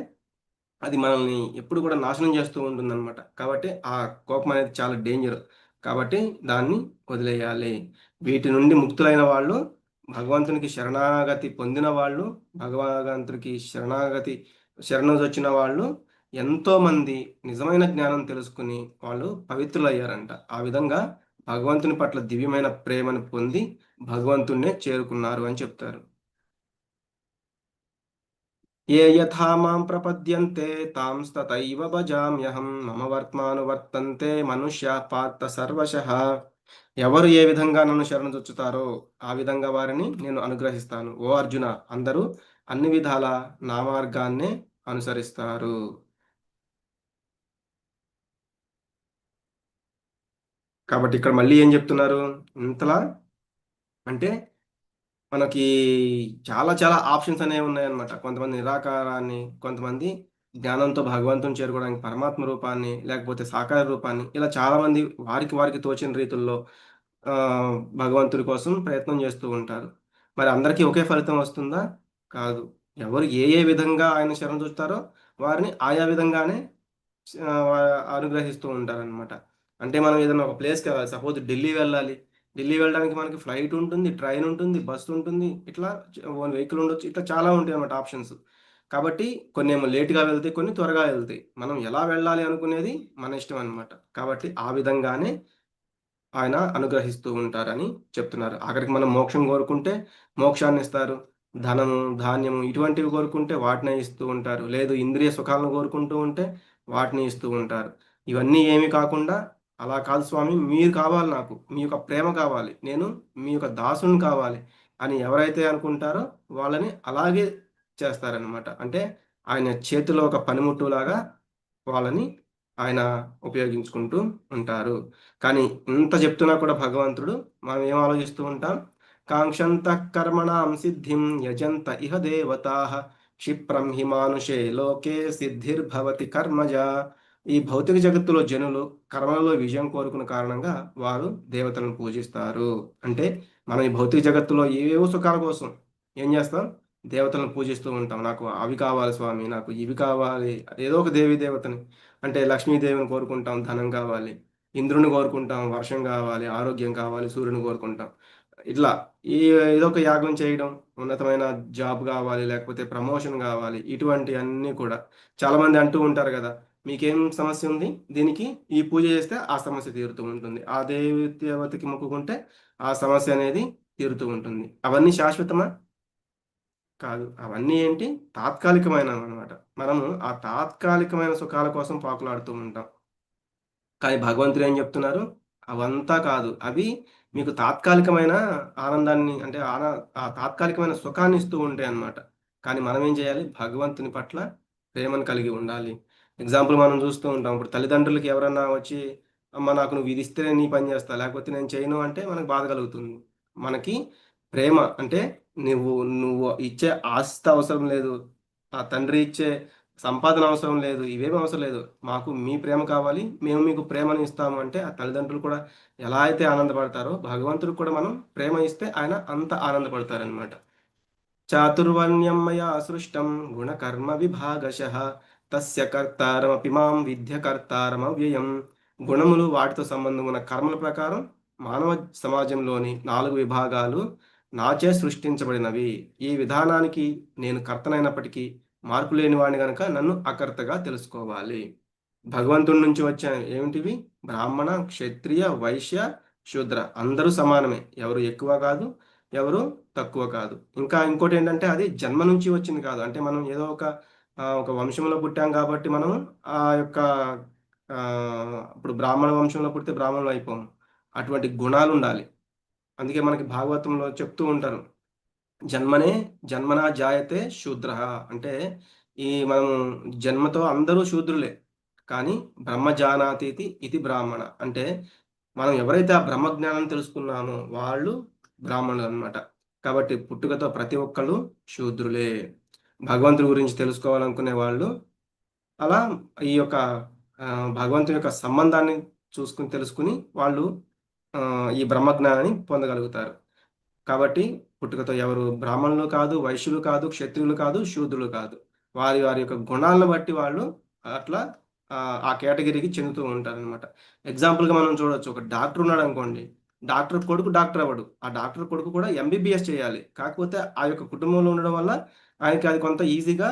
అది మనల్ని ఎప్పుడు కూడా నాశనం చేస్తూ ఉంటుందన్నమాట. కాబట్టి ఆ కోపం అనేది చాలా డేంజర్. కాబట్టి దాన్ని వదిలేయాలి. వీటి నుండి ముక్తులైన వాళ్ళు, భగవంతునికి శరణాగతి పొందిన వాళ్ళు, భగవంతునికి శరణొచ్చిన వాళ్ళు ఎంతోమంది నిజమైన జ్ఞానం తెలుసుకుని వాళ్ళు పవిత్రులయ్యారంట. ఆ విధంగా భగవంతుని పట్ల దివ్యమైన ప్రేమను పొంది భగవంతుణ్ణే చేరుకున్నారు అని చెప్తారు. ఏ యథా మాం ప్రపద్యంతే తాంస్తతైవ భజామ్యహం మమ వర్త్మానువర్తంతే మనుష్య పార్థ సర్వశః. ఎవరు ఏ విధంగా నన్ను శరణుజొచ్చుతారో ఆ విధంగా వారిని నేను అనుగ్రహిస్తాను. ఓ అర్జున, అందరూ అన్ని విధాల నా మార్గాన్నే అనుసరిస్తారు. కాబట్టి ఇక్కడ మళ్ళీ ఏం చెప్తున్నారు ఇంతలా అంటే మనకి చాలా చాలా ఆప్షన్స్ అనేవి ఉన్నాయన్నమాట. కొంతమంది నిరాకారాన్ని, కొంతమంది జ్ఞానంతో భగవంతుని చేరుకోవడానికి పరమాత్మ రూపాన్ని, లేకపోతే సాకార రూపాన్ని, ఇలా చాలామంది వారికి వారికి తోచిన రీతుల్లో ఆ, భగవంతుడి కోసం ప్రయత్నం చేస్తూ ఉంటారు. మరి అందరికీ ఒకే ఫలితం వస్తుందా? కాదు. ఎవరు ఏ ఏ విధంగా ఆయన శరణు చూస్తారో వారిని ఆయా విధంగానే అనుగ్రహిస్తూ ఉంటారనమాట. అంటే మనం ఏదైనా ఒక ప్లేస్కి వెళ్ళాలి, సపోజ్ ఢిల్లీ వెళ్ళాలి. ఢిల్లీ వెళ్ళడానికి మనకి ఫ్లైట్ ఉంటుంది, ట్రైన్ ఉంటుంది, బస్సు ఉంటుంది, ఇట్లా ఓన్ వెహికల్ ఉండొచ్చు, ఇట్లా చాలా ఉంటాయి అన్నమాట ఆప్షన్స్. కాబట్టి కొన్ని ఏమో లేట్గా వెళ్తాయి, కొన్ని త్వరగా వెళ్తాయి. మనం ఎలా వెళ్ళాలి అనుకునేది మన ఇష్టం అనమాట. కాబట్టి ఆ విధంగానే ఆయన అనుగ్రహిస్తూ ఉంటారని చెప్తున్నారు. ఆఖరికి మనం మోక్షం కోరుకుంటే మోక్షాన్ని ఇస్తారు. ధనము, ధాన్యము ఇటువంటివి కోరుకుంటే వాటినే ఇస్తూ ఉంటారు. లేదు ఇంద్రియ సుఖాలను కోరుకుంటూ ఉంటే వాటిని ఇస్తూ ఉంటారు. ఇవన్నీ ఏమి కాకుండా, అలా కాదు స్వామి, మీరు కావాలి, నాకు మీ యొక్క ప్రేమ కావాలి, నేను మీ యొక్క దాసుని కావాలి, అని ఎవరైతే అనుకుంటారో వాళ్ళని అలాగే చేస్తారనమాట. అంటే ఆయన చేతిలో ఒక పనిముట్టులాగా వాళ్ళని ఆయన ఉపయోగించుకుంటూ ఉంటారు. కానీ ఇంత చెప్తున్నా కూడా భగవంతుడు మనం ఏం ఆలోచిస్తూ ఉంటాం? కాంక్షంతః కర్మణాం సిద్ధిం యజంత ఇహ దేవతాః క్షిప్రం హి మానుషే లోకే సిద్ధిర్భవతి కర్మజా. ఈ భౌతిక జగత్తులో జనులు కర్మలలో విజయం కోరుకున్న కారణంగా వారు దేవతలను పూజిస్తారు. అంటే మనం ఈ భౌతిక జగత్తులో ఏవేవో సుఖాల కోసం ఏం చేస్తాం? దేవతలను పూజిస్తూ ఉంటాం. నాకు అవి కావాలి స్వామి, నాకు ఇవి కావాలి, ఏదో ఒక దేవి దేవతని. అంటే లక్ష్మీదేవిని కోరుకుంటాం, ధనం కావాలి. ఇంద్రుని కోరుకుంటాం, వర్షం కావాలి, ఆరోగ్యం కావాలి, సూర్యుని కోరుకుంటాం. ఇట్లా ఈ ఏదో ఒక యాగం చేయడం, ఉన్నతమైన జాబ్ కావాలి, లేకపోతే ప్రమోషన్ కావాలి, ఇటువంటి అన్నీ కూడా చాలా మంది అంటూ ఉంటారు కదా, మీకేం సమస్య ఉంది, దీనికి ఈ పూజ చేస్తే ఆ సమస్య తీరుతూ ఉంటుంది, ఆ దేవి దేవతకి మొక్కుకుంటే ఆ సమస్య అనేది తీరుతూ ఉంటుంది. అవన్నీ శాశ్వతమా? కాదు. అవన్నీ ఏంటి? తాత్కాలికమైనవి అనమాట. మనము ఆ తాత్కాలికమైన సుఖాల కోసం పాకులాడుతూ ఉంటాం. కానీ భగవంతుడు ఏం చెప్తున్నారు? అవంతా కాదు. అవి మీకు తాత్కాలికమైన ఆనందాన్ని, అంటే ఆ తాత్కాలికమైన సుఖాన్ని ఇస్తూ ఉంటాయన్నమాట. కానీ మనం ఏం చేయాలి? భగవంతుని పట్ల ప్రేమను కలిగి ఉండాలి. ఎగ్జాంపుల్ మనం చూస్తూ ఉంటాం. ఇప్పుడు తల్లిదండ్రులకి ఎవరన్నా వచ్చి, "అమ్మ నాకు నువ్వు ఇది ఇస్తేనే నీ పని చేస్తా, లేకపోతే నేను చేయను" అంటే మనకు బాధ కలుగుతుంది. మనకి ప్రేమ అంటే నువ్వు నువ్వు ఇచ్చే ఆస్తి అవసరం లేదు. ఆ తండ్రి ఇచ్చే సంపాదన అవసరం లేదు. ఇవేమి అవసరం లేదు. మాకు మీ ప్రేమ కావాలి. మేము మీకు ప్రేమను ఇస్తాము అంటే ఆ తల్లిదండ్రులు కూడా ఎలా అయితే ఆనందపడతారో భగవంతుడికి కూడా మనం ప్రేమ ఇస్తే ఆయన అంత ఆనందపడతారనమాట. చాతుర్వర్ణ్యం మయా సృష్టం గుణకర్మ విభాగశః తస్య కర్తారమపి మాం విద్య కర్తారమవ్యయం. గుణములు వాటితో సంబంధం ఉన్న కర్మల ప్రకారం మానవ సమాజంలోని 4 విభాగాలు నాచే సృష్టించబడినవి. ఈ విధానానికి నేను కర్తనైనప్పటికీ మార్పు లేని వాడిని గనుక నన్ను అకర్తగా తెలుసుకోవాలి. భగవంతుడి నుంచి వచ్చే ఏమిటివి? బ్రాహ్మణ, క్షత్రియ, వైశ్య, శూద్ర అందరూ సమానమే. ఎవరు ఎక్కువ కాదు, ఎవరు తక్కువ కాదు. ఇంకా ఇంకోటేంటంటే అది జన్మ నుంచి వచ్చింది కాదు. అంటే మనం ఏదో ఒక వంశంలో పుట్టాం కాబట్టి మనం ఆ యొక్క ఇప్పుడు బ్రాహ్మణ వంశంలో పుడితే బ్రాహ్మణులు అయిపోము. అటువంటి గుణాలుండాలి. అందుకే మనకి భాగవతంలో చెప్తూ ఉంటారు. జన్మనే జన్మనా జాయతే శూద్రః. అంటే ఈ మనము జన్మతో అందరూ శూద్రులే. కానీ బ్రహ్మ జానాతీతి ఇతి బ్రాహ్మణ. అంటే మనం ఎవరైతే ఆ బ్రహ్మ జ్ఞానం తెలుసుకున్నామో వాళ్ళు బ్రాహ్మణులు అన్నమాట. కాబట్టి పుట్టుకతో ప్రతి ఒక్కళ్ళు శూద్రులే. భగవంతుడి గురించి తెలుసుకోవాలనుకునే వాళ్ళు అలా ఈ యొక్క భగవంతుని యొక్క సంబంధాన్ని తెలుసుకుని వాళ్ళు ఈ బ్రహ్మజ్ఞానాన్ని పొందగలుగుతారు. కాబట్టి పుట్టుకతో ఎవరు బ్రాహ్మణులు కాదు, వైశ్యులు కాదు, క్షత్రియులు కాదు, శూద్రులు కాదు. వారి వారి యొక్క గుణాలను బట్టి వాళ్ళు అట్లా ఆ కేటగిరీకి చెందుతూ ఉంటారనమాట. ఎగ్జాంపుల్‌గా మనం చూడొచ్చు. ఒక డాక్టర్ ఉన్నాడనుకోండి. డాక్టర్ కొడుకు డాక్టర్ అవ్వడు. ఆ డాక్టర్ కొడుకు కూడా ఎంబీబీఎస్ చేయాలి. కాకపోతే ఆ యొక్క కుటుంబంలో ఉండడం వల్ల ఆయనకి అది కొంత ఈజీగా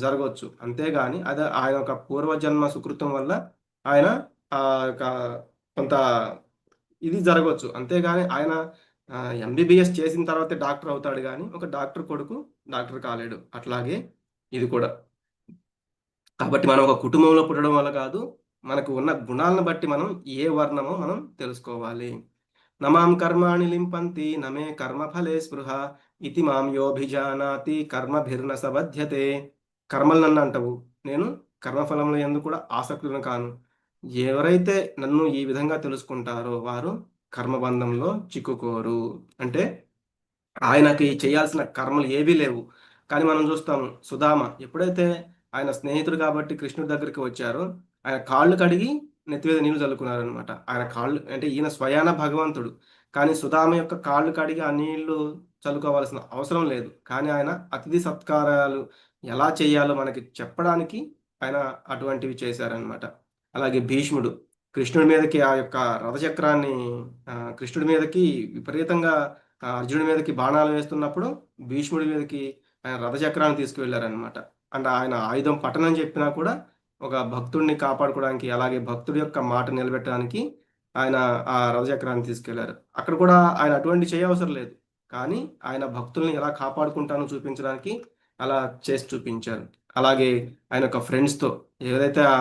జరగొచ్చు. అంతేగాని అది ఆయన యొక్క పూర్వజన్మ సుకృతం వల్ల ఆయన యొక్క కొంత ఇది జరగొచ్చు. అంతేగాని ఆయన ఎంబీబీఎస్ చేసిన తర్వాతే డాక్టర్ అవుతాడు గానీ, ఒక డాక్టర్ కొడుకు డాక్టర్ కాలేడు. అట్లాగే ఇది కూడా. కాబట్టి మనం ఒక కుటుంబంలో పుట్టడం వల్ల కాదు, మనకు ఉన్న గుణాలను బట్టి మనం ఏ వర్ణమో మనం తెలుసుకోవాలి. నమాం కర్మాణి లింపంతి నమే కర్మఫలే స్పృహ ఇతి మాం యోభిజానాతి కర్మభిర్న సబధ్యతే. కర్మలు నన్ను అంటవు, నేను కర్మఫలంలో యందు కూడా ఆసక్తులను కాను. ఎవరైతే నన్ను ఈ విధంగా తెలుసుకుంటారో వారు కర్మబంధంలో చిక్కుకోరు. అంటే ఆయనకి చేయాల్సిన కర్మలు ఏవీ లేవు. కానీ మనం చూస్తాం సుధామ ఎప్పుడైతే ఆయన స్నేహితుడు కాబట్టి కృష్ణుడి దగ్గరికి వచ్చారో, ఆయన కాళ్ళు కడిగి నెత్తి మీద నీళ్లు చల్లుకున్నారనమాట. ఆయన కాళ్ళు అంటే ఈయన స్వయాన భగవంతుడు. కానీ సుధామ యొక్క కాళ్ళు కడిగి ఆ నీళ్లు చల్లుకోవాల్సిన అవసరం లేదు. కానీ ఆయన అతిథి సత్కారాలు ఎలా చేయాలో మనకి చెప్పడానికి ఆయన అటువంటివి చేశారనమాట. అలాగే భీష్ముడు కృష్ణుడి మీదకి ఆ యొక్క రథచక్రాన్ని కృష్ణుడి మీదకి విపరీతంగా అర్జునుడి మీదకి బాణాలు వేస్తున్నప్పుడు భీష్ముడి మీదకి ఆయన రథచక్రాన్ని తీసుకువెళ్లారనమాట. అంటే ఆయన ఆయుధం పట్టనని చెప్పినా కూడా ఒక భక్తుడిని కాపాడుకోవడానికి, అలాగే భక్తుడి యొక్క మాట నిలబెట్టడానికి ఆయన ఆ రథచక్రాన్ని తీసుకెళ్లారు. అక్కడ కూడా ఆయన అటువంటి చేయవసరం లేదు. కానీ ఆయన భక్తుల్ని ఎలా కాపాడుకుంటానో చూపించడానికి అలా చేసి చూపించారు. అలాగే ఆయన యొక్క ఫ్రెండ్స్‌తో ఏదైతే ఆ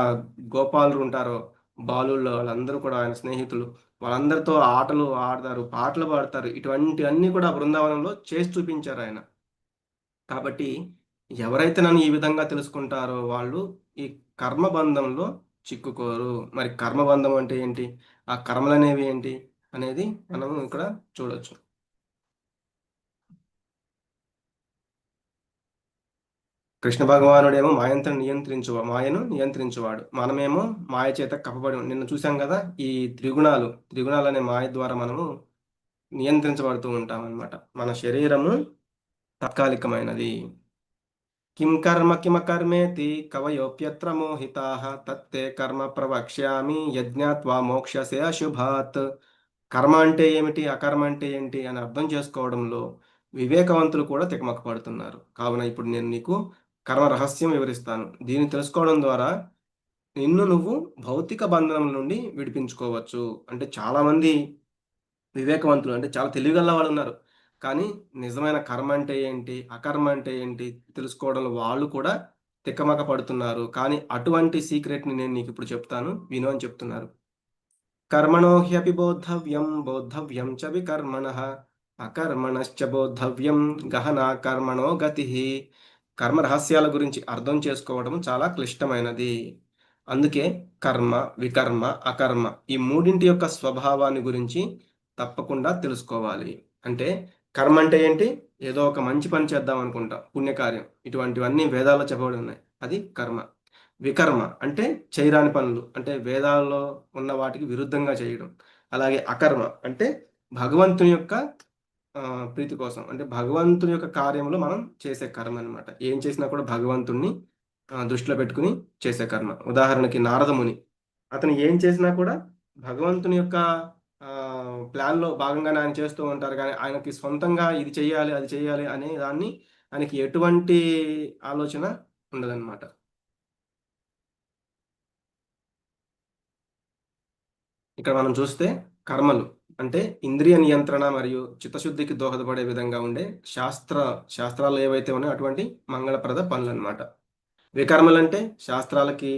గోపాలులు ఉంటారో, బాలుల్లో వాళ్ళందరూ కూడా ఆయన స్నేహితులు. వాళ్ళందరితో ఆటలు ఆడతారు, పాటలు పాడతారు. ఇటువంటివన్నీ కూడా బృందావనంలో చేసి చూపించారు ఆయన. కాబట్టి ఎవరైతే నన్ను ఈ విధంగా తెలుసుకుంటారో వాళ్ళు ఈ కర్మబంధంలో చిక్కుకోరు. మరి కర్మబంధం అంటే ఏంటి, ఆ కర్మలు అనేవి ఏంటి అనేది మనం ఇక్కడ చూడొచ్చు. కృష్ణ భగవానుడేమో మాయను నియంత్రించువాడు, మనమేమో మాయ చేత కప్పబడి నిన్న చూసాం కదా. ఈ త్రిగుణాలు అనే మాయ ద్వారా మనము నియంత్రించబడుతూ ఉంటాం అన్నమాట. మన శరీరము తాత్కాలికమైనది. కిం కర్మ కిమకర్మేతి కవయోప్యత్ర మోహితాః తత్తే కర్మ ప్రవక్ష్యామి యజ్ఞాత్వా మోక్షసే అశుభాత్. కర్మ అంటే ఏమిటి, అకర్మ అంటే ఏంటి అని అర్థం చేసుకోవడంలో వివేకవంతులు కూడా తికమక పడుతున్నారు. కావున ఇప్పుడు నేను నీకు కర్మ రహస్యం వివరిస్తాను. దీన్ని తెలుసుకోవడం ద్వారా నిన్ను నువ్వు భౌతిక బంధనం నుండి విడిపించుకోవచ్చు. అంటే చాలామంది వివేకవంతులు అంటే చాలా తెలివిగల వాళ్ళు ఉన్నారు. కానీ నిజమైన కర్మ అంటే ఏంటి, అకర్మ అంటే ఏంటి తెలుసుకోవడంలో వాళ్ళు కూడా తిక్కమక పడుతున్నారు. కానీ అటువంటి సీక్రెట్‌ని నేను నీకిప్పుడు చెప్తాను. విను అని చెప్తున్నారు. కర్మణో హ్యపి బోద్ధవ్యం, బోద్ధవ్యం చ వికర్మణః, అకర్మణశ్చ బోద్ధవ్యం గహనా కర్మణో గతిః. కర్మ రహస్యాల గురించి అర్థం చేసుకోవడం చాలా క్లిష్టమైనది. అందుకే కర్మ, వికర్మ, అకర్మ ఈ మూడింటి యొక్క స్వభావాన్ని గురించి తప్పకుండా తెలుసుకోవాలి. అంటే కర్మ అంటే ఏంటి? ఏదో ఒక మంచి పని చేద్దాం అనుకుంటాం, పుణ్యకార్యం. ఇటువంటివన్నీ వేదాల్లో చెప్పబడి ఉన్నాయి. అది కర్మ. వికర్మ అంటే చేయరాని పనులు, అంటే వేదాల్లో ఉన్న వాటికి విరుద్ధంగా చేయడం. అలాగే అకర్మ అంటే భగవంతుని యొక్క ప్రీతి కోసం, అంటే భగవంతుని యొక్క కార్యంలో మనం చేసే కర్మ అన్నమాట. ఏం చేసినా కూడా భగవంతుణ్ణి దృష్టిలో పెట్టుకుని చేసే కర్మ. ఉదాహరణకి నారదముని, అతను ఏం చేసినా కూడా భగవంతుని యొక్క ప్లాన్‌లో భాగంగానే ఆయన చేస్తూ ఉంటారు. కానీ ఆయనకి సొంతంగా ఇది చెయ్యాలి, అది చెయ్యాలి అనే దాన్ని ఆయనకి ఎటువంటి ఆలోచన ఉండదన్నమాట. ఇక్కడ మనం చూస్తే కర్మలు అంటే ఇంద్రియ నియంత్రణ మరియు చిత్తశుద్ధికి దోహదపడే విధంగా ఉండే శాస్త్రాలు ఏవైతే ఉన్నాయో అటువంటి మంగళప్రద పనులన్నమాట. వికర్మలంటే శాస్త్రాలకి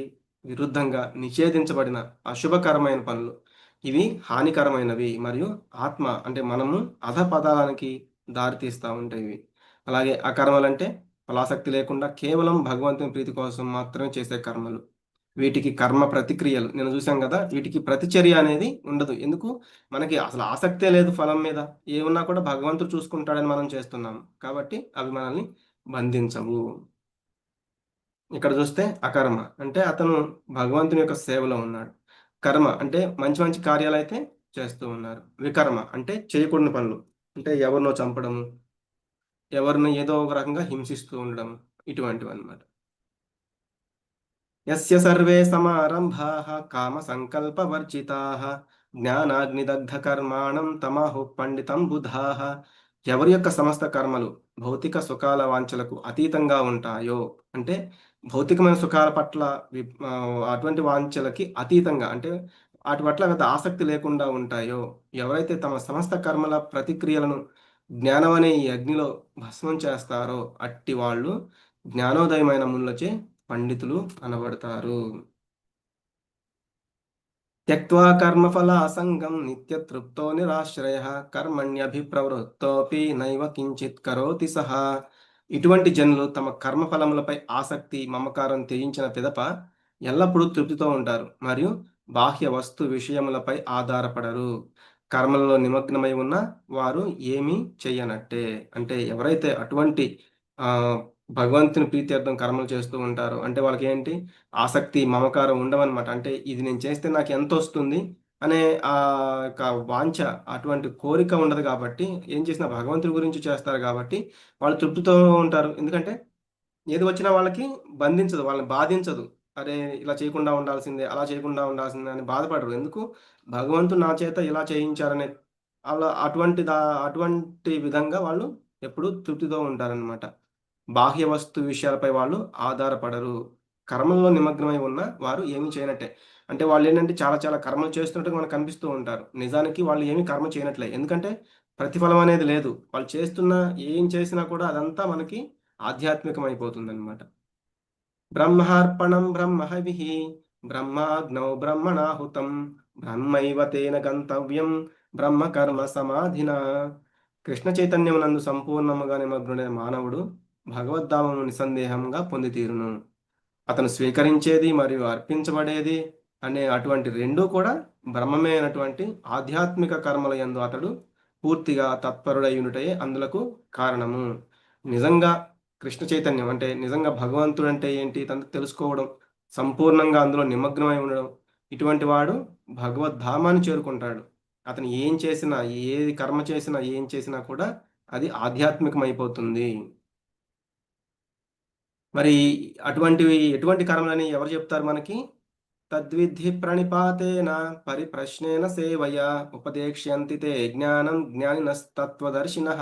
విరుద్ధంగా నిషేధించబడిన అశుభకరమైన పనులు. ఇవి హానికరమైనవి మరియు ఆత్మ అంటే మనము అధపతనానికి దారితీస్తా ఉంటాయి ఇవి. అలాగే అకర్మలంటే ఫలాసక్తి లేకుండా కేవలం భగవంతుని ప్రీతి కోసం మాత్రమే చేసే కర్మలు. వీటికి కర్మ ప్రతిక్రియలు నేను చూసాం కదా. వీటికి ప్రతిచర్య అనేది ఉండదు. ఎందుకు? మనకి అసలు ఆసక్తే లేదు ఫలం మీద. ఏమున్నా కూడా భగవంతుడు చూసుకుంటాడని మనం చేస్తున్నాము. కాబట్టి అవి మనల్ని బంధించవు. ఇక్కడ చూస్తే అకర్మ అంటే అతను భగవంతుని యొక్క సేవలో ఉన్నాడు. కర్మ అంటే మంచి మంచి కార్యాలైతే చేస్తూ ఉన్నారు. వికర్మ అంటే చేయకూడని పనులు, అంటే ఎవరినో చంపడము, ఎవరిని ఏదో ఒక రకంగా హింసిస్తూ ఉండడం, ఇటువంటివన్నమాట. యస్య సర్వే సమారంభాః కామసంకల్పవర్జితాః జ్ఞానాగ్నిదగ్ధకర్మాణం తమాహు పండితం బుధాః. ఎవరి యొక్క సమస్త కర్మలు భౌతిక సుఖాల వాంఛలకు అతీతంగా ఉంటాయో, అంటే భౌతికమైన సుఖాల పట్ల అటువంటి వాంఛలకి అతీతంగా, అంటే వాటి పట్ల పెద్ద ఆసక్తి లేకుండా ఉంటాయో, ఎవరైతే తమ సమస్త కర్మల ప్రతిక్రియలను జ్ఞానం అనే ఈ అగ్నిలో భస్మం చేస్తారో అట్టి వాళ్ళు జ్ఞానోదయమైన మునులచే పండితులు అనబడతారు. త్యక్త్వా కర్మఫలాసంగం నిత్యతృప్తో నిరాశ్రయః కర్మణ్యభిప్రవృత్తోపి నైవ కించిత్ కరోతి సహా. ఇటువంటి జనులు తమ కర్మఫలములపై ఆసక్తి, మమకారం త్యజించిన పిదప ఎల్లప్పుడూ తృప్తితో ఉంటారు మరియు బాహ్య వస్తు విషయములపై ఆధారపడరు. కర్మలలో నిమగ్నమై ఉన్న వారు ఏమీ చెయ్యనట్టే. అంటే ఎవరైతే అటువంటి ఆ భగవంతుని ప్రీత్యర్థం కర్మలు చేస్తూ ఉంటారో, అంటే వాళ్ళకి ఏంటి ఆసక్తి, మమకారం ఉండవన్నమాట. అంటే ఇది నేను చేస్తే నాకు ఎంతొస్తుంది అనే యొక్క వాంఛ, అటువంటి కోరిక ఉండదు కాబట్టి ఏం చేసినా భగవంతుడి గురించి చేస్తారు కాబట్టి వాళ్ళు తృప్తితో ఉంటారు. ఎందుకంటే ఏది వచ్చినా వాళ్ళకి బంధించదు, వాళ్ళని బాధించదు. అరే! ఇలా చేయకుండా ఉండాల్సిందే, అలా చేయకుండా ఉండాల్సిందే అని బాధపడరు. ఎందుకు? భగవంతుడు నా చేత ఇలా చేయించారనే అలా అటువంటి విధంగా వాళ్ళు ఎప్పుడూ తృప్తితో ఉంటారనమాట. బాహ్య వస్తు విషయాలపై వాళ్ళు ఆధారపడరు. కర్మల్లో నిమగ్నమై ఉన్న వారు ఏమీ చేయనట్టే. అంటే వాళ్ళేంటంటే చాలా చాలా కర్మలు చేస్తున్నట్టుగా మనకు కనిపిస్తూ ఉంటారు. నిజానికి వాళ్ళు ఏమీ కర్మ చేయనట్లే. ఎందుకంటే ప్రతిఫలం అనేది లేదు. వాళ్ళు చేస్తున్న ఏం చేసినా కూడా అదంతా మనకి ఆధ్యాత్మికమైపోతుందనమాట. బ్రహ్మార్పణం బ్రహ్మహవిః బ్రహ్మాగ్నౌ బ్రహ్మణాహుతం బ్రహ్మైవ తేన గంతవ్యం బ్రహ్మ కర్మ సమాధిన. కృష్ణ చైతన్యమునందు సంపూర్ణముగా నిమగ్నుడైన మానవుడు భగవద్ధామము నిస్సందేహంగా పొంది తీరును. అతను స్వీకరించేది మరియు అర్పించబడేది అనే అటువంటి రెండూ కూడా బ్రహ్మమే అయినటువంటి ఆధ్యాత్మిక కర్మల యందు అతడు పూర్తిగా తత్పరుడై ఉండుటే అందులకు కారణము. నిజంగా కృష్ణ చైతన్యం అంటే నిజంగా భగవంతుడు అంటే ఏంటి తనకు తెలుసుకోవడం, సంపూర్ణంగా అందులో నిమగ్నమై ఉండడం, ఇటువంటి వాడు భగవద్ధామాన్ని చేరుకుంటాడు. అతను ఏం చేసినా, ఏది కర్మ చేసినా, ఏం చేసినా కూడా అది ఆధ్యాత్మికమైపోతుంది. మరి అటువంటివి ఎటువంటి కర్మలని ఎవరు చెప్తారు మనకి? తద్విద్ధి ప్రణిపాతేన పరిప్రశ్నేన సేవయ ఉపదేక్ష్యంతి తే జ్ఞానం జ్ఞానినస్తత్వదర్శినః.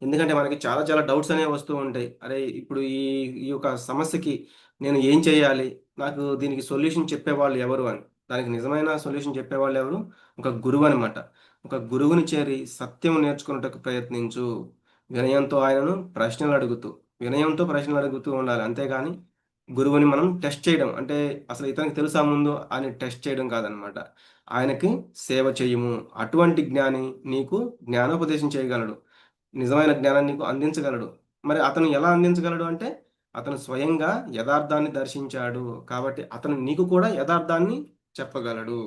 ఎందుకంటే మనకి చాలా చాలా డౌట్స్ అనేవి వస్తూ ఉంటాయి. అరే ఇప్పుడు ఈ ఈ యొక్క సమస్యకి నేను ఏం చేయాలి, నాకు దీనికి సొల్యూషన్ చెప్పేవాళ్ళు ఎవరు అని. దానికి నిజమైన సొల్యూషన్ చెప్పేవాళ్ళు ఎవరు? ఒక గురువు అనమాట. ఒక గురువుని చేరి సత్యం నేర్చుకున్నటకు ప్రయత్నించు. వినయంతో ఆయనను ప్రశ్నలు అడుగుతూ ఉండాలి. అంతేగాని గురువుని మనం టెస్ట్ చేయడం అంటే అసలు ఇతనికి తెలుసా ముందు అని టెస్ట్ చేయడం కాదనమాట. ఆయనకి సేవ చేయము. అటువంటి జ్ఞాని నీకు జ్ఞానోపదేశం చేయగలడు, నిజమైన జ్ఞానాన్ని నీకు అందించగలడు. మరి అతను ఎలా అందించగలడు అంటే అతను స్వయంగా యథార్థాన్ని దర్శించాడు కాబట్టి అతను నీకు కూడా యథార్థాన్ని చెప్పగలడు.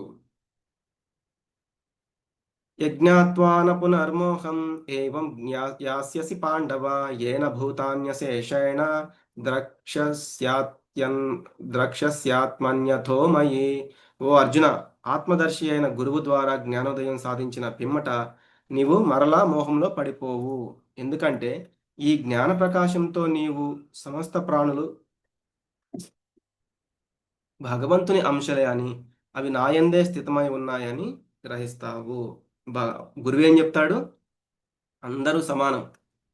యజ్ఞాత్వా న పునర్మోహం ఏవం యాస్యసి పాండవ ఏన భూతాన్యశేషేణ ద్రక్ష్యస్యాత్యన్ ద్రక్ష్యస్యాత్మన్యథో మయి. ఓ అర్జున, ఆత్మదర్శి అయిన గురువు ద్వారా జ్ఞానోదయం సాధించిన పిమ్మట నీవు మరలా మోహంలో పడిపోవు. ఎందుకంటే ఈ జ్ఞాన ప్రకాశంతో నీవు సమస్త ప్రాణులు భగవంతుని అంశలే అని, అవి నాయందే స్థితమై ఉన్నాయని గ్రహిస్తావు. బ గురువు ఏం చెప్తాడు? అందరూ సమానం,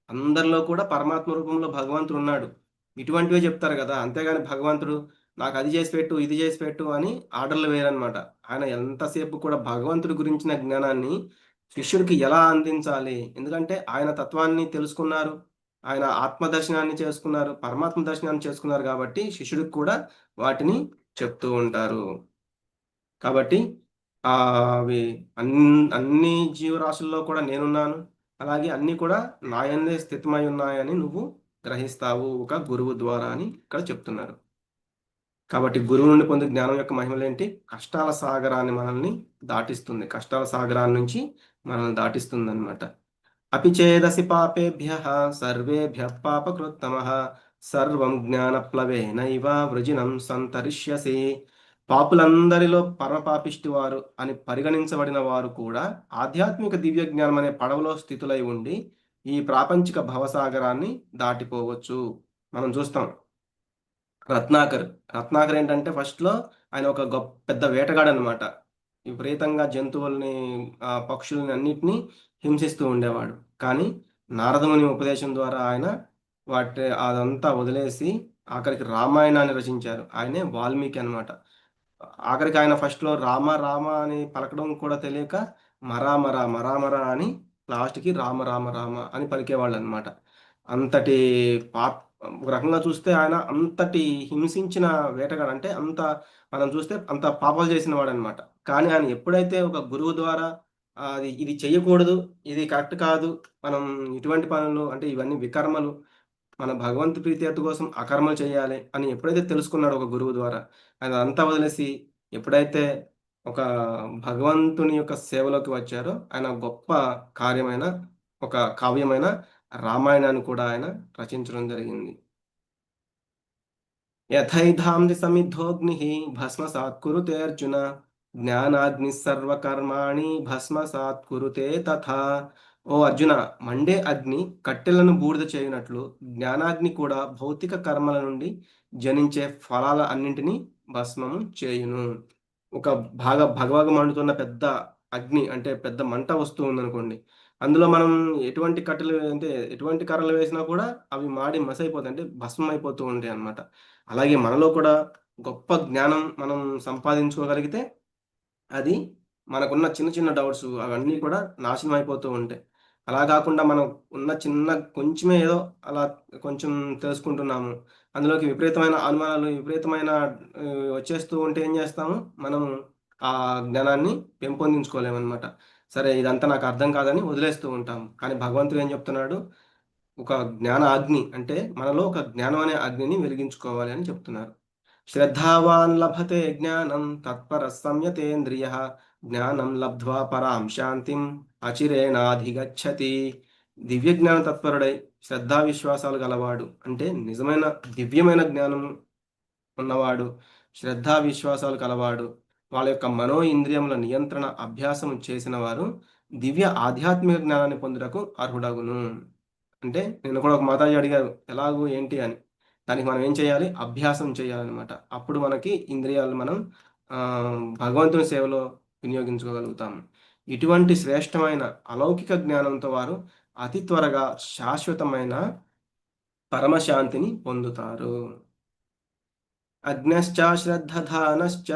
అందరిలో కూడా పరమాత్మ రూపంలో భగవంతుడు ఉన్నాడు, ఇటువంటివే చెప్తారు కదా. అంతేగాని భగవంతుడు నాకు అది చేసి పెట్టు, ఇది చేసి పెట్టు అని ఆర్డర్లు వేయరనమాట. ఆయన ఎంతసేపు కూడా భగవంతుడి గురించిన జ్ఞానాన్ని శిష్యుడికి ఎలా అందించాలి, ఎందుకంటే ఆయన తత్వాన్ని తెలుసుకున్నారు, ఆయన ఆత్మ దర్శనాన్ని చేసుకున్నారు, పరమాత్మ దర్శనాన్ని చేసుకున్నారు కాబట్టి శిష్యుడికి కూడా వాటిని చెప్తూ ఉంటారు. కాబట్టి అవి అన్ని జీవరాశుల్లో కూడా నేనున్నాను, అలాగే అన్నీ కూడా నాయందే స్థితమై ఉన్నాయని నువ్వు గ్రహిస్తావు ఒక గురువు ద్వారా అని ఇక్కడ చెప్తున్నారు. కాబట్టి గురువు నుండి పొందే జ్ఞానం యొక్క మహిమలేంటి? కష్టాల సాగరాన్ని మనల్ని దాటిస్తుంది, కష్టాల సాగరాన్ని నుంచి మనల్ని దాటిస్తుంది అనమాట. అపి చేదసి పాపేభ్యః సర్వేభ్యః పాపకృత్తమః సర్వం జ్ఞానప్లవేనైవ వృజినం సంతరిష్యసి. పాపులందరిలో పరమపాపిష్టి వారు అని పరిగణించబడిన వారు కూడా ఆధ్యాత్మిక దివ్య జ్ఞానం అనే పడవలో స్థితులై ఉండి ఈ ప్రాపంచిక భవసాగరాన్ని దాటిపోవచ్చు. మనం చూస్తాం రత్నాకర్. రత్నాకర్ ఏంటంటే ఫస్ట్లో ఆయన ఒక గొప్ప పెద్ద వేటగాడు అనమాట. విపరీతంగా జంతువుల్ని, పక్షుల్ని అన్నిటినీ హింసిస్తూ ఉండేవాడు. కానీ నారదముని ఉపదేశం ద్వారా ఆయన అదంతా వదిలేసి ఆఖరికి రామాయణాన్ని రచించారు. ఆయనే వాల్మీకి అనమాట. ఆఖరికి ఆయన ఫస్ట్‌లో రామ రామ అని పలకడం కూడా తెలియక మరామర మరామర అని లాస్ట్‌కి రామ రామ రామ అని పలికేవాళ్ళనమాట. అంతటి పాప్ ఒక రకంగా చూస్తే ఆయన అంతటి హింసించిన వేటగాడు. అంటే అంత మనం చూస్తే అంత పాపాలు చేసిన వాడనమాట. కానీ ఆయన ఎప్పుడైతే ఒక గురువు ద్వారా ఇది చెయ్యకూడదు, ఇది కరెక్ట్ కాదు, మనం ఇటువంటి పనులు అంటే ఇవన్నీ వికర్మలు, మన భగవంతు ప్రీత్యర్థి కోసం అకర్మలు చేయాలి అని ఎప్పుడైతే తెలుసుకున్నాడో ఒక గురువు ద్వారా, ఆయన అదంతా వదిలేసి ఎప్పుడైతే ఒక భగవంతుని యొక్క సేవలోకి వచ్చారో ఆయన గొప్ప కార్యమైన ఒక కావ్యమైన రామాయణాన్ని కూడా ఆయన రచించడం జరిగింది. యథైధాంసి సమిద్ధోగ్నిః భస్మసాత్ కురుతే అర్జున జ్ఞానాగ్నిః సర్వకర్మాణి భస్మసాత్ కురుతే తథా. ఓ అర్జున, మండే అగ్ని కట్టెలను బూడిద చేయునట్లు జ్ఞానాగ్ని కూడా భౌతిక కర్మల నుండి జనించే ఫలాల అన్నింటినీ భస్మము చేయును. ఒక భగభగ మండుతున్న పెద్ద అగ్ని అంటే పెద్ద మంట వస్తూ ఉందనుకోండి, అందులో మనం ఎటువంటి కట్టెలు అంటే ఎటువంటి కర్రలు వేసినా కూడా అవి మాడి మసైపోతాయి, అంటే భస్మం అయిపోతూ ఉంటాయి అన్నమాట. అలాగే మనలో కూడా గొప్ప జ్ఞానం మనం సంపాదించుకోగలిగితే అది మనకున్న చిన్న చిన్న డౌట్స్ అవన్నీ కూడా నాశనం అయిపోతూ ఉంటాయి. అలా కాకుండా మనం ఉన్న చిన్న కొంచెమే ఏదో అలా కొంచెం తెలుసుకుంటున్నాము, అందులోకి విపరీతమైన అనుమానాలు, విపరీతమైన వచ్చేస్తూ ఉంటే ఏం చేస్తాము మనము? ఆ జ్ఞానాన్ని పెంపొందించుకోలేమన్నమాట. సరే ఇదంతా నాకు అర్థం కాదని వదిలేస్తూ ఉంటాం. కానీ భగవంతుడు ఏం చెప్తున్నాడు? ఒక జ్ఞాన అగ్ని అంటే మనలో ఒక జ్ఞానం అనే అగ్నిని వెలిగించుకోవాలి అని చెప్తున్నారు. శ్రద్ధావాన్ లభతే జ్ఞానం తత్పర సంయతేంద్రియ జ్ఞానం లబ్ధ్వా పరాం శాంతిం అచిరేణాధిగచ్చతి. దివ్య జ్ఞాన తత్పరుడై శ్రద్ధా విశ్వాసాలు గలవాడు అంటే నిజమైన దివ్యమైన జ్ఞానము ఉన్నవాడు, శ్రద్ధా విశ్వాసాలు కలవాడు, వాళ్ళ యొక్క మనో ఇంద్రియముల నియంత్రణ అభ్యాసం చేసిన వారు దివ్య ఆధ్యాత్మిక జ్ఞానాన్ని పొందుటకు అర్హుడగును. అంటే నిన్న కూడా ఒక మాతాజీ అడిగారు ఎలాగూ ఏంటి అని. దానికి మనం ఏం చేయాలి? అభ్యాసం చేయాలన్నమాట. అప్పుడు మనకి ఇంద్రియాలు మనం ఆ, భగవంతుని సేవలో వినియోగించుకోగలుగుతాము. ఇటువంటి శ్రేష్టమైన అలౌకిక జ్ఞానంతో వారు అతి త్వరగా శాశ్వతమైన పరమశాంతిని పొందుతారు. అజ్ఞశ్చ శ్రద్ధధానశ్చ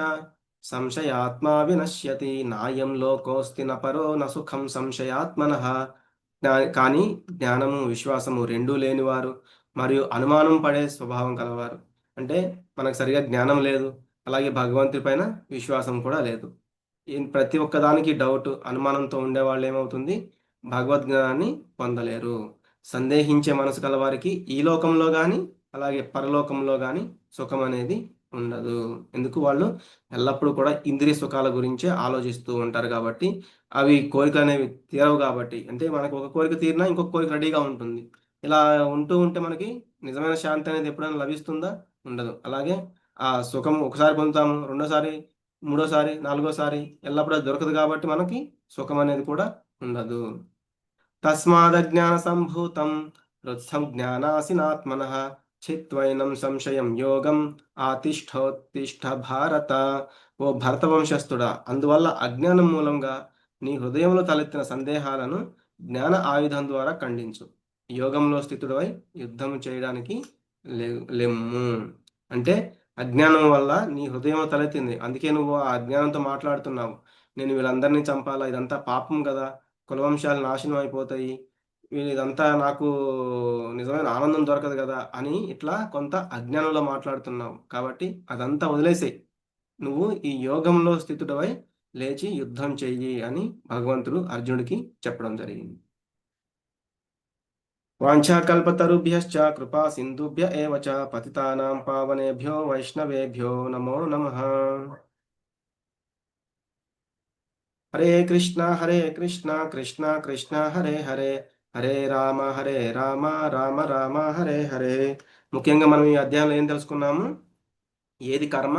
సంశయాత్మా వినశ్యతి నాయం లోకోస్తి న పరో న సుఖం సంశయాత్మనః. కానీ జ్ఞానము విశ్వాసము రెండూ లేనివారు మరియు అనుమానం పడే స్వభావం కలవారు అంటే మనకు సరిగా జ్ఞానం లేదు, అలాగే భగవంతుడి పైన విశ్వాసం కూడా లేదు. ప్రతి ఒక్కదానికి డౌట్ అనుమానంతో ఉండేవాళ్ళు ఏమవుతుంది? భగవద్జ్ఞానాన్ని పొందలేరు. సందేహించే మనసు కలవారికి ఈ లోకంలో కానీ అలాగే పరలోకంలో కానీ సుఖం అనేది ఉండదు. ఎందుకు? వాళ్ళు ఎల్లప్పుడూ కూడా ఇంద్రియ సుఖాల గురించే ఆలోచిస్తూ ఉంటారు కాబట్టి, అవి కోరికలు అనేవి తీరవు కాబట్టి. అంటే మనకు ఒక కోరిక తీరినా ఇంకొక కోరిక రెడీగా ఉంటుంది. ఇలా ఉంటూ ఉంటే మనకి నిజమైన శాంతి అనేది ఎప్పుడైనా లభిస్తుందా? ఉండదు. అలాగే ఆ సుఖం ఒకసారి పొందుతాము, రెండోసారి, మూడోసారి, నాలుగోసారి ఎల్లప్పుడూ అది దొరకదు కాబట్టి మనకి సుఖం అనేది కూడా ఉండదు. తస్మాదజ్ఞాన సంభూతం హృత్సం జ్ఞానాసినాత్మనః చిత్వైనం సంశయం యోగం ఆతిష్ఠోత్తిష్ఠ భారత. ఓ భరత వంశస్థుడా, అందువల్ల అజ్ఞానం మూలంగా నీ హృదయంలో తలెత్తిన సందేహాలను జ్ఞాన ఆయుధం ద్వారా ఖండించు. యోగంలో స్థితుడవై యుద్ధం చేయడానికి లెమ్ము. అంటే అజ్ఞానం వల్ల నీ హృదయంలో తలెత్తింది, అందుకే నువ్వు ఆ అజ్ఞానంతో మాట్లాడుతున్నావు. నేను వీళ్ళందరినీ చంపాలా, ఇదంతా పాపం కదా, కులవంశాలు నాశనం అయిపోతాయి, ఇదంతా నాకు నిజమైన ఆనందం దొరకదు కదా అని ఇట్లా కొంత అజ్ఞానంలో మాట్లాడుతున్నావు. కాబట్టి అదంతా వదిలేసేయ్, నువ్వు ఈ యోగంలో స్థితుడవై లేచి యుద్ధం చెయ్యి అని భగవంతుడు అర్జునుడికి చెప్పడం జరిగింది. వాంఛాకల్పతరుభ్యశ్చ కృపా సింధుభ్య ఏవ చ పతితానాం పావనేభ్యో వైష్ణవేభ్యో నమో నమః. హరే కృష్ణ కృష్ణ కృష్ణ హరే హరే, హరే రామ రామ రామ హరే హరే. ముఖ్యంగా మనం ఈ అధ్యాయంలో ఏం తెలుసుకున్నాము? ఏది కర్మ